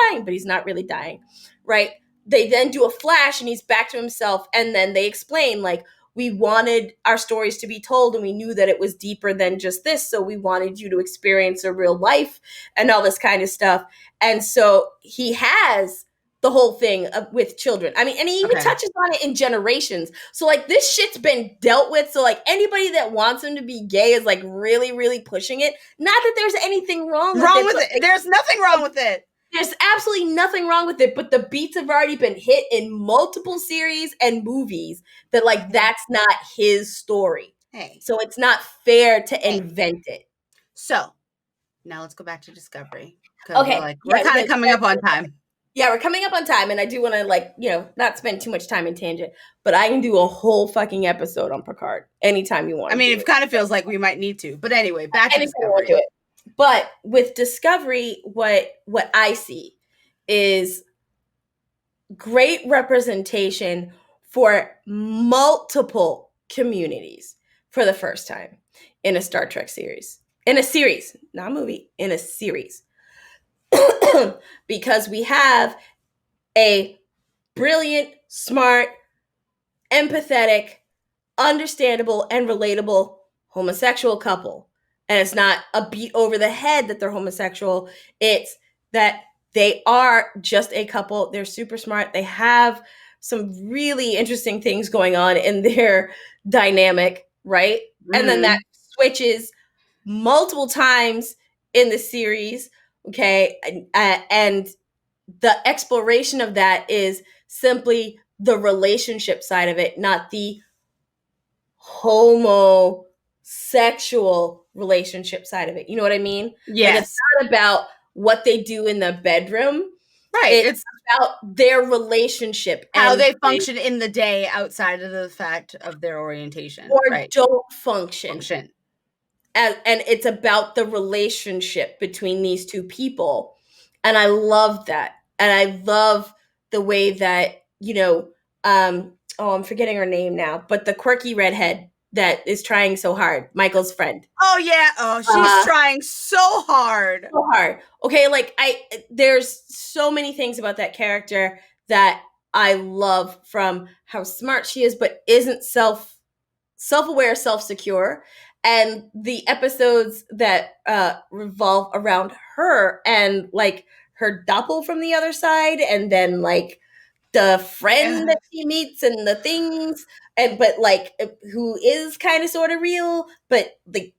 dying, but he's not really dying. Right. They then do a flash and he's back to himself. And then they explain like, we wanted our stories to be told and we knew that it was deeper than just this. So we wanted you to experience a real life and all this kind of stuff. And so he has the whole thing with children. I mean, and he even touches on it in generations. So like this shit's been dealt with. So like anybody that wants him to be gay is like really, really pushing it. Not that there's anything wrong with it. Like, there's nothing wrong with it. There's absolutely nothing wrong with it, but the beats have already been hit in multiple series and movies that like that's not his story. Hey. So it's not fair to invent it. So now let's go back to Discovery. Okay. We're kind of coming up on time. Yeah, we're coming up on time, and I do want to like, you know, not spend too much time in tangent, but I can do a whole fucking episode on Picard anytime you want. I mean, it kind of feels like we might need to, but anyway, back to Discovery. But with Discovery, what I see is great representation for multiple communities for the first time in a Star Trek series. In a series, not a movie, in a series. Because we have a brilliant, smart, empathetic, understandable, and relatable homosexual couple. And it's not a beat over the head that they're homosexual. It's that they are just a couple. They're super smart. They have some really interesting things going on in their dynamic, right? Mm-hmm. And then that switches multiple times in the series, okay? And the exploration of that is simply the relationship side of it, not the homosexual relationship side of it. You know what I mean? Yes. Like it's not about what they do in the bedroom. Right. It's about their relationship. How they function in the day outside of the fact of their orientation. Or don't function. And it's about the relationship between these two people. And I love that. And I love the way that, you know, I'm forgetting her name now, but the quirky redhead that is trying so hard, Michael's friend. Oh yeah. Oh, she's trying so hard. So hard. Okay, like there's so many things about that character that I love, from how smart she is, but isn't self-aware, self-secure. And the episodes that revolve around her and like her doppel from the other side, and then like the friend that she meets and the things, and but like who is kind of sort of real, but like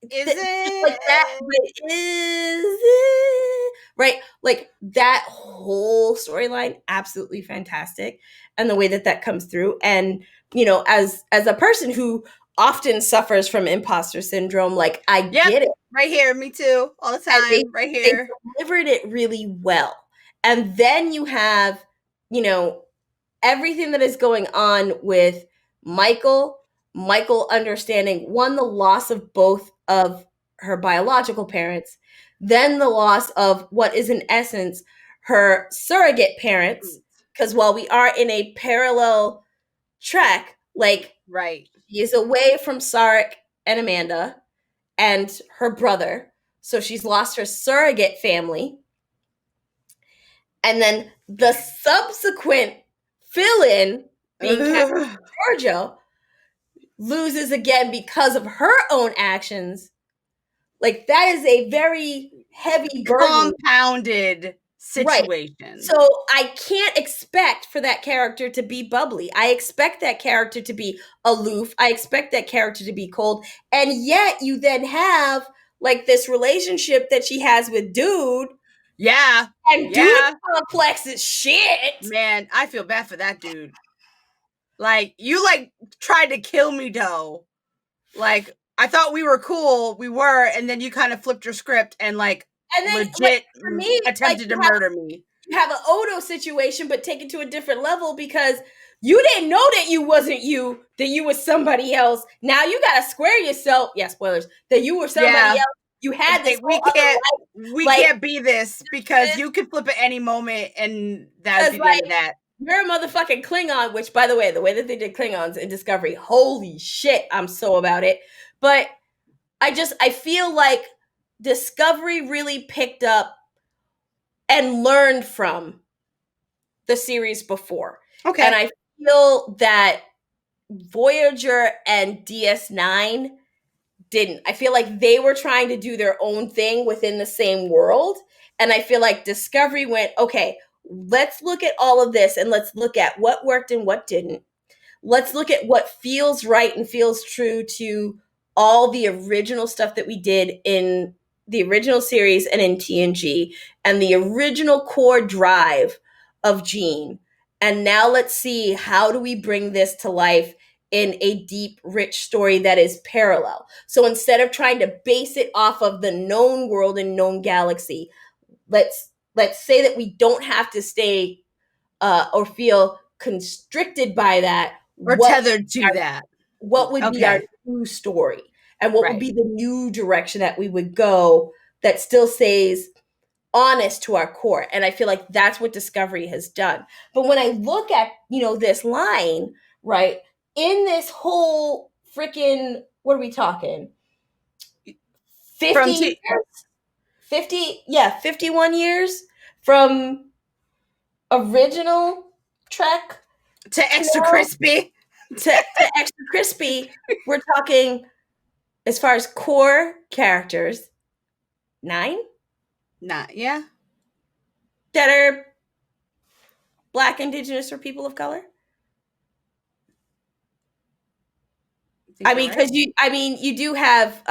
is it like that? But is it right? Like that whole storyline, absolutely fantastic, and the way that comes through. And you know, as a person who often suffers from imposter syndrome, like I get it. Right here, me too, all the time. Right here, they delivered it really well. And then you have, you know, everything that is going on with Michael understanding, one, the loss of both of her biological parents, then the loss of what is in essence her surrogate parents, because while we are in a parallel track, like she is away from Sarek and Amanda and her brother, so she's lost her surrogate family. And then the subsequent fill-in, being Captain Georgia, loses again because of her own actions. Like that is a very heavy burden. Compounded situation. Right. So I can't expect for that character to be bubbly. I expect that character to be aloof. I expect that character to be cold. And yet you then have like this relationship that she has with Dude. Yeah. And Dude complex as shit. Man, I feel bad for that dude. Like, you like tried to kill me, though. Like, I thought we were cool. We were, and then you kind of flipped your script and like And then, like, legit for me, like, attempted to murder me. you have an Odo situation, but take it to a different level because you didn't know that you wasn't you, that you was somebody else. Now you gotta square yourself. Yeah, spoilers. That you were somebody else. You had this whole other life. We Like, can't be this because you could flip at any moment, and that would be the end of that. You're a motherfucking Klingon, which, by the way that they did Klingons in Discovery, holy shit, I'm so about it. But I feel like Discovery really picked up and learned from the series before. Okay. And I feel that Voyager and DS9 didn't. I feel like they were trying to do their own thing within the same world. And I feel like Discovery went, okay, let's look at all of this and let's look at what worked and what didn't. Let's look at what feels right and feels true to all the original stuff that we did in the original series and in TNG and the original core drive of Gene. And now let's see, how do we bring this to life in a deep, rich story that is parallel? So instead of trying to base it off of the known world and known galaxy, let's say that we don't have to stay or feel constricted by that or tethered to that. What would be our new story, and what would be the new direction that we would go that still stays honest to our core? And I feel like that's what Discovery has done. But when I look at, this line, right, in this whole freaking, what are we talking? 50 years? 51 years from original Trek to Extra Crispy. To Extra Crispy, we're talking, as far as core characters, 9? Yeah. That are Black, Indigenous, or people of color. I mean, because you do have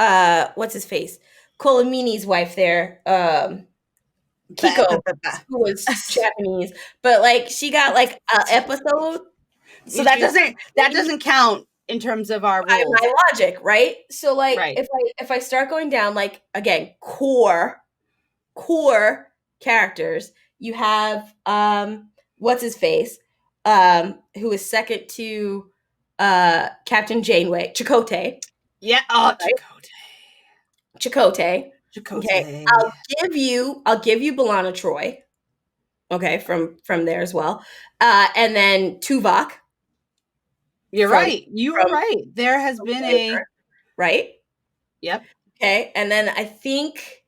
what's his face, Colomini's wife there, Kiko, who was Japanese, but like she got like an episode. So that doesn't count in terms of our rules. My logic, right? So like, if I start going down, like, again, core characters, you have what's his face, who is second to Captain Janeway, Chakotay. Yeah, Chakotay. Okay, I'll give you B'Elanna Troy. Okay, from there as well, and then Tuvok. You're right. You are right. There has been a right. Yep. Okay, and then I think,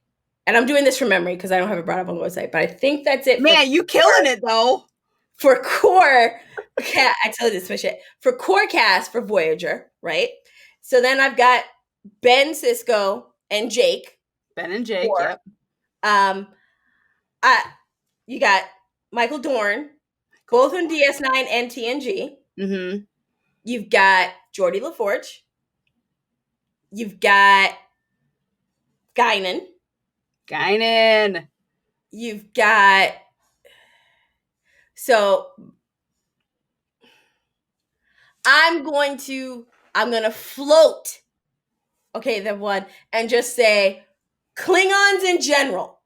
and I'm doing this from memory because I don't have it brought up on the website, but I think that's it. Man, you killing it though. For core, I told you this shit. For core cast for Voyager, right? So then I've got Ben Sisko and Jake. Ben and Jake, core. Yep. You got Michael Dorn, both on DS9 and TNG. Mm-hmm. You've got Geordi LaForge. You've got Guinan. You've got, so I'm going to float, okay, the one, and just say Klingons in general.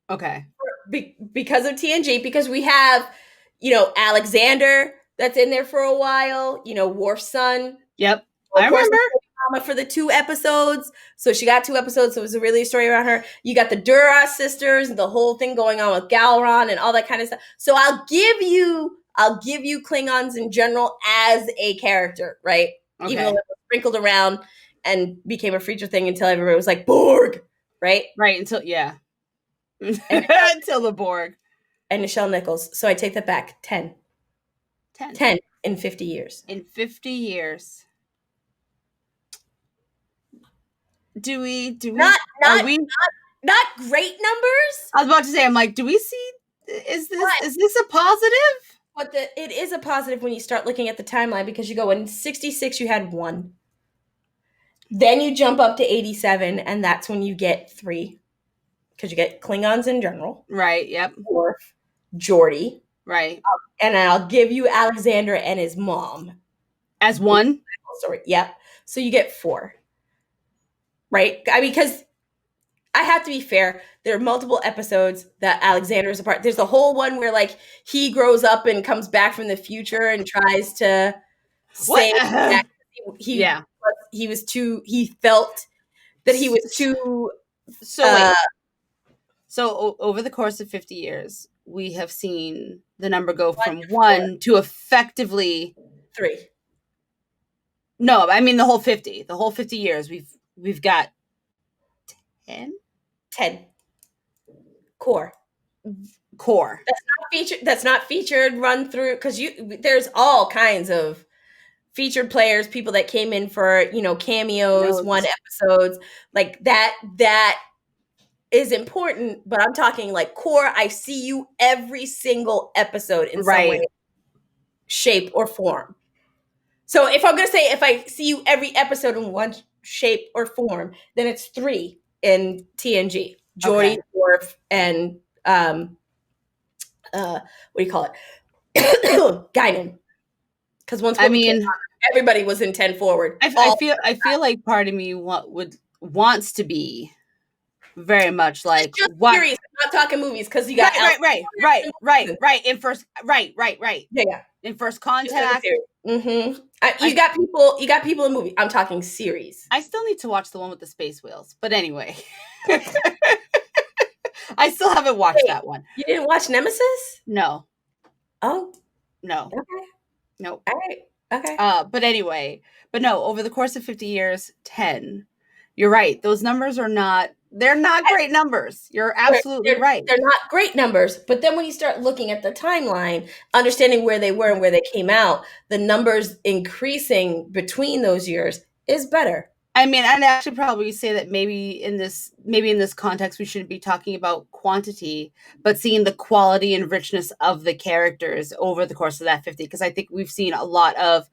Okay. Because of TNG, because we have, Alexander that's in there for a while, Worf's son. Yep. I remember. For the 2 episodes. So she got 2 episodes, so it was really a story around her. You got the Duras sisters and the whole thing going on with Galron and all that kind of stuff. So I'll give you Klingons in general as a character, right? Okay. Even though it was sprinkled around and became a feature thing until everybody was like, Borg, right? Right, until until the Borg. And Nichelle Nichols. So I take that back. 10 in 50 years. In 50 years. Do we not great numbers? I was about to say, I'm like, do we see, is this a positive? But it is a positive when you start looking at the timeline, because you go, in 66 you had 1. Then you jump up to 87, and that's when you get 3. Because you get Klingons in general. Right, yep. Worf, Geordi. Right. And I'll give you Alexander and his mom. As 1? Story. Yep. So you get 4, right? I mean, because I have to be fair. There are multiple episodes that Alexander is a part. There's the whole one where like he grows up and comes back from the future and tries to What? say that he Yeah. he was too. He felt that he was too. So wait. So over the course of 50 years, we have seen the number go from 1 to effectively 3. No, I mean the whole 50. The whole 50 years we've got 10 10 core. core. That's not featured run through because there's all kinds of featured players, people that came in for cameos, Notes. one episodes like that is important, but I'm talking like core. I see you every single episode in some way, shape, or form. So if I'm gonna say if I see you every episode in one shape or form, then it's 3 in TNG: Geordi, Okay. Worf, and what do you call it? Guinan. Because once I what became mean, everybody was in 10 forward. I feel like part of me wants to be very much like Just what. series. I'm not talking movies because you got Right. In first, right. Yeah. In First Contact. Mm-hmm. You got people. You got people in movie. I'm talking series. I still need to watch the one with the space whales, but anyway, I still haven't watched that one. You didn't watch Nemesis? No. Oh, no. Okay. No. All right. Okay. But anyway, but no. Over the course of 50 years, 10. You're right. Those numbers are not. They're not great numbers. You're absolutely right. They're not great numbers, but then when you start looking at the timeline, understanding where they were and where they came out, the numbers increasing between those years is better. I mean, I'd actually probably say that maybe in this context, we shouldn't be talking about quantity, but seeing the quality and richness of the characters over the course of that 50. Because I think we've seen a lot of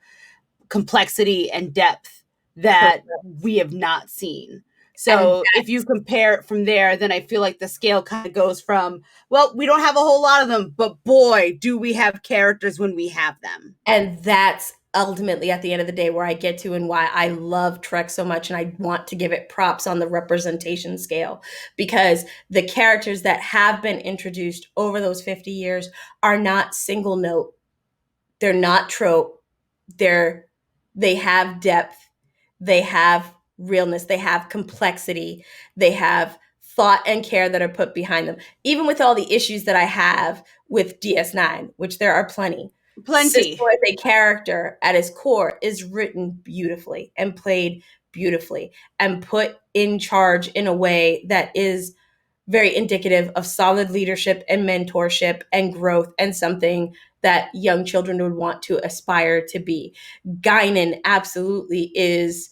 complexity and depth that we have not seen. So if you compare it from there, then I feel like the scale kind of goes from, well, we don't have a whole lot of them, but boy, do we have characters when we have them. And that's ultimately at the end of the day where I get to and why I love Trek so much and I want to give it props on the representation scale, because the characters that have been introduced over those 50 years are not single note. They're not trope. They have depth. They have realness. They have complexity. They have thought and care that are put behind them. Even with all the issues that I have with DS9, which there are plenty. Cisco as a character at his core is written beautifully and played beautifully and put in charge in a way that is very indicative of solid leadership and mentorship and growth and something that young children would want to aspire to be. Guinan absolutely is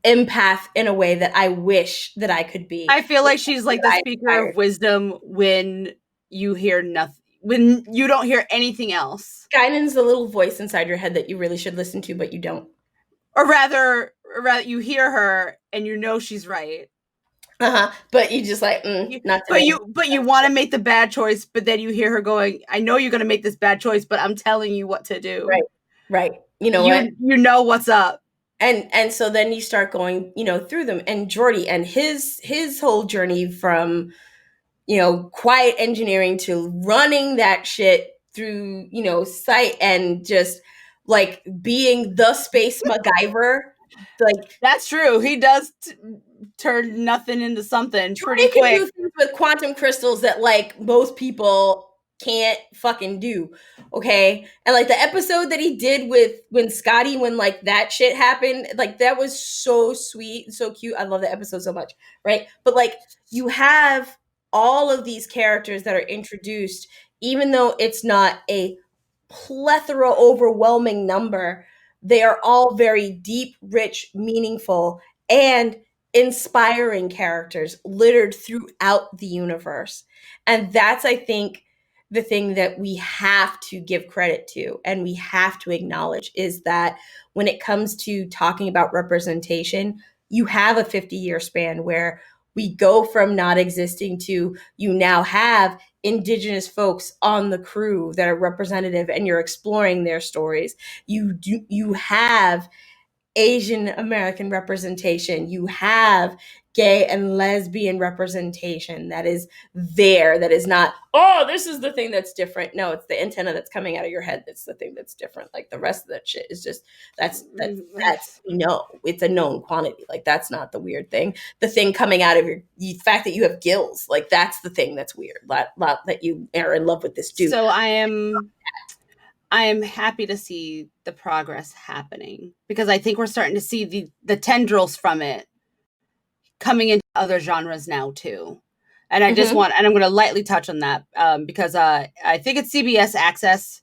empath in a way that I wish that I could be. I feel like she's like the speaker of wisdom when you hear nothing, when you don't hear anything else. Guinan's the little voice inside your head that you really should listen to, but you don't. Or rather you hear her and you know she's right. But you just like, not today. But you want to make the bad choice, but then you hear her going, I know you're going to make this bad choice, but I'm telling you what to do. Right. You know what? You know what's up. And so then you start going, through them. And Geordi and his whole journey from, quiet engineering to running that shit through, site and just like being the space MacGyver. Like that's true. He does turn nothing into something pretty quick. Can do things with quantum crystals that like most people can't fucking do. Okay. And like the episode that he did with when like that shit happened, like that was so sweet, so cute. I love that episode so much. Right. But like you have all of these characters that are introduced, even though it's not a plethora, overwhelming number, they are all very deep, rich, meaningful, and inspiring characters littered throughout the universe. And that's, I think, the thing that we have to give credit to and we have to acknowledge is that when it comes to talking about representation, you have a 50-year span where we go from not existing to you now have indigenous folks on the crew that are representative and you're exploring their stories. You have Asian American representation. You have gay and lesbian representation that is there, that is not, oh, this is the thing that's different. No, it's the antenna that's coming out of your head that's the thing that's different. Like the rest of that shit is just that's you know, it's a known quantity. Like that's not the weird thing. The thing coming out of your the fact that you have gills, like that's the thing that's weird. That you are in love with this dude. So I am happy to see the progress happening because I think we're starting to see the tendrils from it coming into other genres now too. And I just want, and I'm going to lightly touch on that because I think it's CBS Access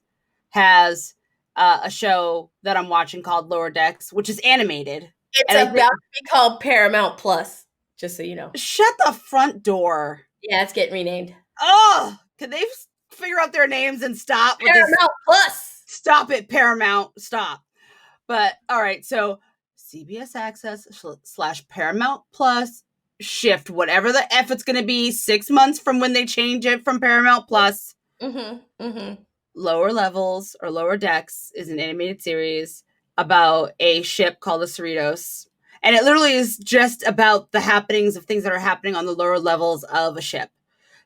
has a show that I'm watching called Lower Decks, which is animated. It's And I about think, to be called Paramount Plus, just so you know. shut the front door. Yeah, it's getting renamed. Oh, can they figure out their names and stop with Paramount this? Plus. Stop it, Paramount. Stop. But all right, so CBS Access / Paramount Plus shift, whatever the F it's going to be, 6 months from when they change it from Paramount Plus. Lower Levels or Lower Decks is an animated series about a ship called the Cerritos. And it literally is just about the happenings of things that are happening on the lower levels of a ship.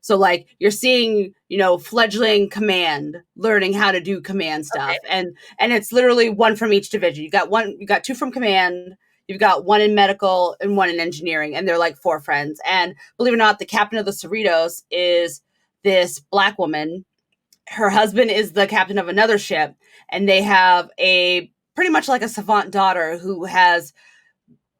So like you're seeing, fledgling command learning how to do command stuff. Okay. And it's literally one from each division. You got two from command, you've got one in medical and one in engineering, and they're like 4 friends. And believe it or not, the captain of the Cerritos is this Black woman. Her husband is the captain of another ship, and they have a pretty much like a savant daughter who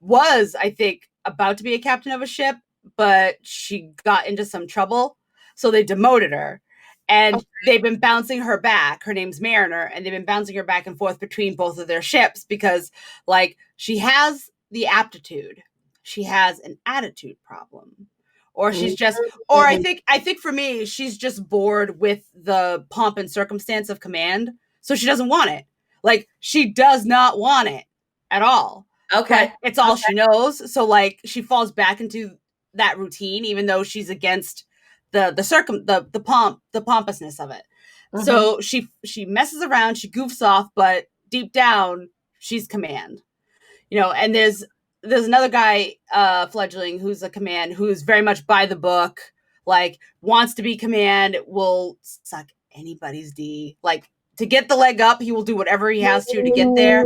was, I think, about to be a captain of a ship, but she got into some trouble, so they demoted her. And they've been bouncing her back. Her name's Mariner, and they've been bouncing her back and forth between both of their ships because, like, she has the aptitude, she has an attitude problem, or she's just, or I think for me, she's just bored with the pomp and circumstance of command, so she doesn't want it. Like, she does not want it at all. Okay. But it's all she knows. So like she falls back into that routine, even though she's against the pompousness of it. So she messes around, she goofs off, but deep down she's command. And there's another guy, fledgling, who's a command, who's very much by the book, like wants to be command, will suck anybody's D. Like, to get the leg up, he will do whatever he has to get there.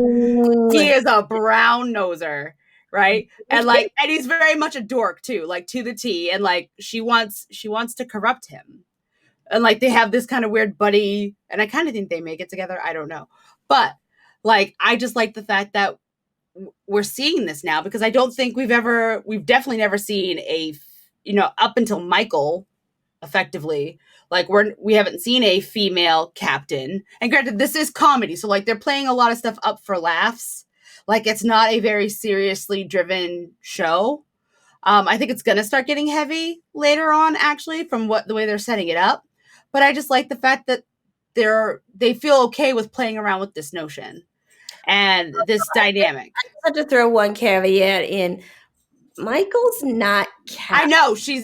He is a brown noser, right? And he's very much a dork too, like to the T. And like she wants to corrupt him. And like they have this kind of weird buddy, and I kind of think they make it together. I don't know. But like I just like the fact that we're seeing this now, because I don't think we've definitely never seen up until Michael, effectively, like we haven't seen a female captain. And granted, this is comedy, so like they're playing a lot of stuff up for laughs. Like it's not a very seriously driven show. I think it's gonna start getting heavy later on, actually, from the way they're setting it up. But I just like the fact that they feel okay with playing around with this notion and this dynamic. I just have to throw one caveat in. Michael's not captain.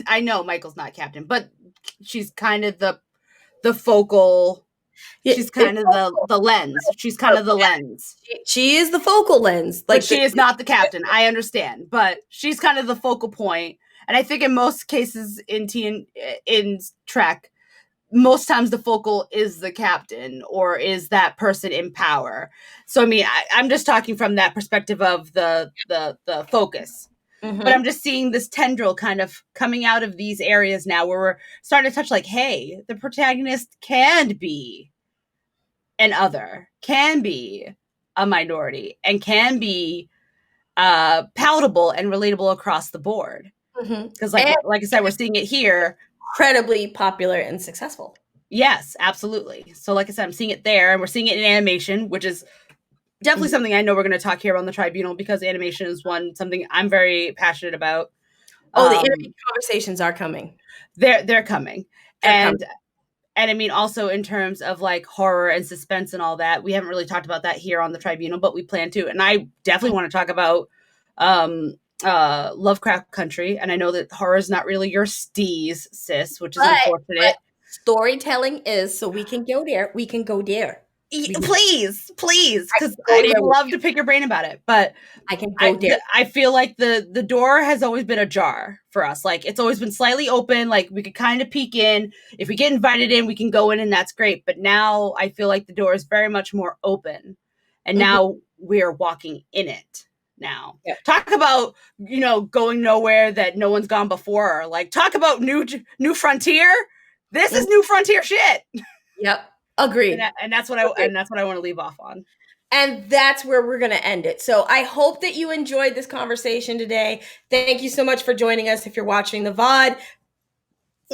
I know Michael's not captain, but she's kind of the focal. She's kind of the lens. She's kind of the lens. She is the focal lens. Like, but she is not the captain. I understand, but she's kind of the focal point. And I think in most cases in Trek, most times the focal is the captain or is that person in power. So I mean, I'm just talking from that perspective of the focus. But I'm just seeing this tendril kind of coming out of these areas now where we're starting to touch like, hey, the protagonist can be an other, can be a minority, and can be palatable and relatable across the board. Because like I said, we're seeing it here. Incredibly popular and successful. Yes, absolutely. So like I said, I'm seeing it there, and we're seeing it in animation, which is definitely something I know we're going to talk here on the Tribunal, because animation is something I'm very passionate about. Oh, the interview conversations are coming. They're coming. And I mean, also in terms of like horror and suspense and all that, we haven't really talked about that here on the Tribunal, but we plan to. And I definitely want to talk about Lovecraft Country. And I know that horror is not really your steez, sis, which is unfortunate. Storytelling is, so we can go there. We can go there. Please, because Go I would there. love to pick your brain about it. But I can go there. I feel like the door has always been ajar for us. Like it's always been slightly open. Like we could kind of peek in. If we get invited in, we can go in, and that's great. But now I feel like the door is very much more open, and now we're walking in it. Now, talk about going nowhere that no one's gone before. Like talk about new frontier. This is new frontier shit. Yep. Agreed. And that's what I want to leave off on. And that's where we're going to end it. So I hope that you enjoyed this conversation today. Thank you so much for joining us. If you're watching the VOD,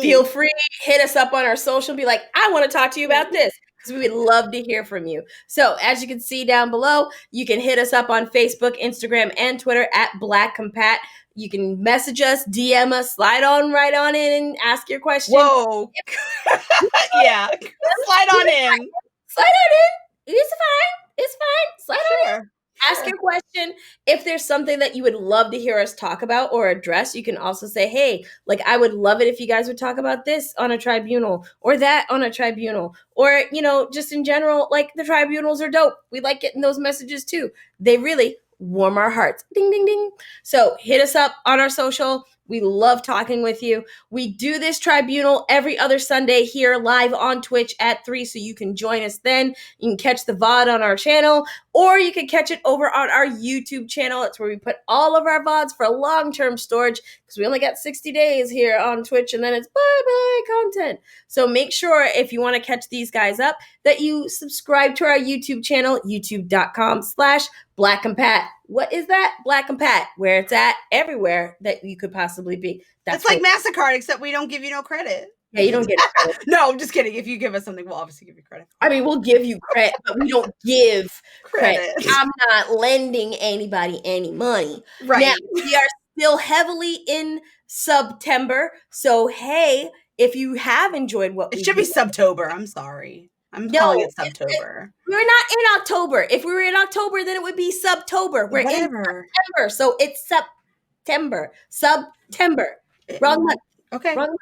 feel free, hit us up on our social and be like, I want to talk to you about this, because we would love to hear from you. So as you can see down below, you can hit us up on Facebook, Instagram, and Twitter at BlackCompat. You can message us, DM us, slide on right on in and ask your question. Whoa. Yeah. Slide on in. Slide on in. It's fine. It's fine. Slide on in. Ask your question. If there's something that you would love to hear us talk about or address, you can also say, hey, like, I would love it if you guys would talk about this on a tribunal or that on a tribunal, or, just in general, like, the tribunals are dope. We like getting those messages too. They really warm our hearts. Ding, ding, ding. So hit us up on our social. We love talking with you. We do this tribunal every other Sunday here live on Twitch at 3, so you can join us then. You can catch the VOD on our channel, or you can catch it over on our YouTube channel. It's where we put all of our VODs for long-term storage, because we only got 60 days here on Twitch, and then it's bye-bye content. So make sure, if you want to catch these guys up, that you subscribe to our YouTube channel, youtube.com/BlackCompat. What is that? BlackCompat, where it's at everywhere that you could possibly be. That's like MasterCard, except we don't give you no credit. Yeah, you don't get credit. No, I'm just kidding. If you give us something, we'll obviously give you credit. I mean, we'll give you credit, but we don't give credit. I'm not lending anybody any money. Right. Now, we are still heavily in September. So, hey, if you have enjoyed what it should be Subtober. I'm sorry. I'm calling it Subtober. We're not in October. If we were in October, then it would be Subtober. We're in September. So it's September. Wrong month. Okay. Wrong month.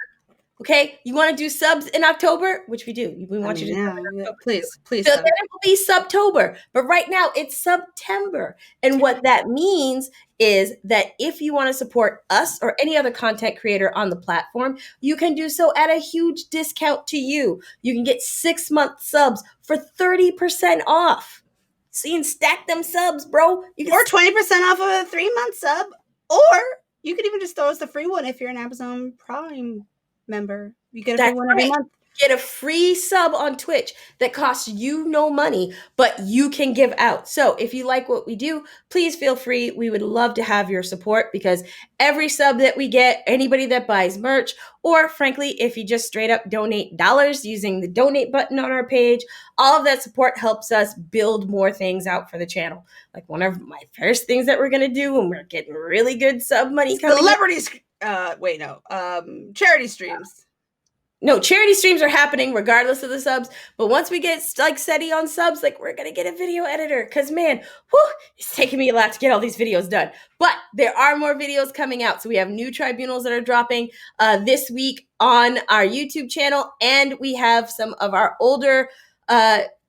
Okay, you want to do subs in October, which we do. We want you to do. Please. So then it will be Subtober. But right now it's September. And what that means is that if you want to support us or any other content creator on the platform, you can do so at a huge discount to you. You can get 6-month subs for 30% off. So you can stack them subs, bro. Or 20% off of a 3-month sub. Or you could even just throw us the free one if you're an Amazon Prime member. You get a free one every month. Get a free sub on Twitch that costs you no money, but you can give out. So if you like what we do, please feel free. We would love to have your support, because every sub that we get, anybody that buys merch, or frankly, if you just straight up donate dollars using the donate button on our page, all of that support helps us build more things out for the channel. Like one of my first things that we're going to do when we're getting really good sub money coming Celebrities. Charity streams. No, charity streams are happening regardless of the subs. But once we get like steady on subs, like, we're going to get a video editor. Because, man, it's taking me a lot to get all these videos done. But there are more videos coming out. So we have new tribunals that are dropping this week on our YouTube channel. And we have some of our older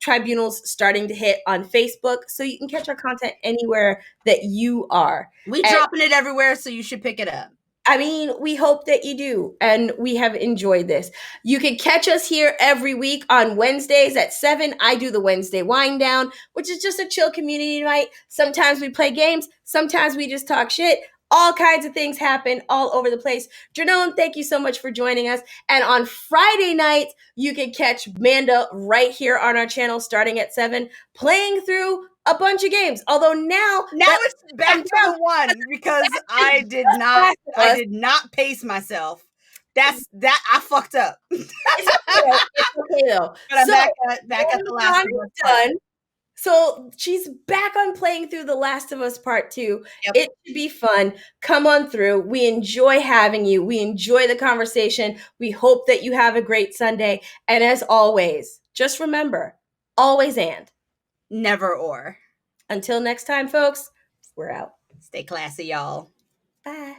tribunals starting to hit on Facebook. So you can catch our content anywhere that you are. We're dropping it everywhere, so you should pick it up. I mean, we hope that you do, and we have enjoyed this. You can catch us here every week on Wednesdays at 7. I do the Wednesday Wind Down, which is just a chill community night. Sometimes we play games. Sometimes we just talk shit. All kinds of things happen all over the place. Janone, thank you so much for joining us. And on Friday nights, you can catch Manda right here on our channel starting at 7, playing through a bunch of games. Although now it's back to the one, because I did not pace myself. I fucked up. It's okay though. But I'm back at the last one. Done. So she's back on playing through The Last of Us Part 2. Yep. It should be fun. Come on through. We enjoy having you. We enjoy the conversation. We hope that you have a great Sunday. And as always, just remember, always and. Never or. Until next time, folks, we're out. Stay classy, y'all. Bye.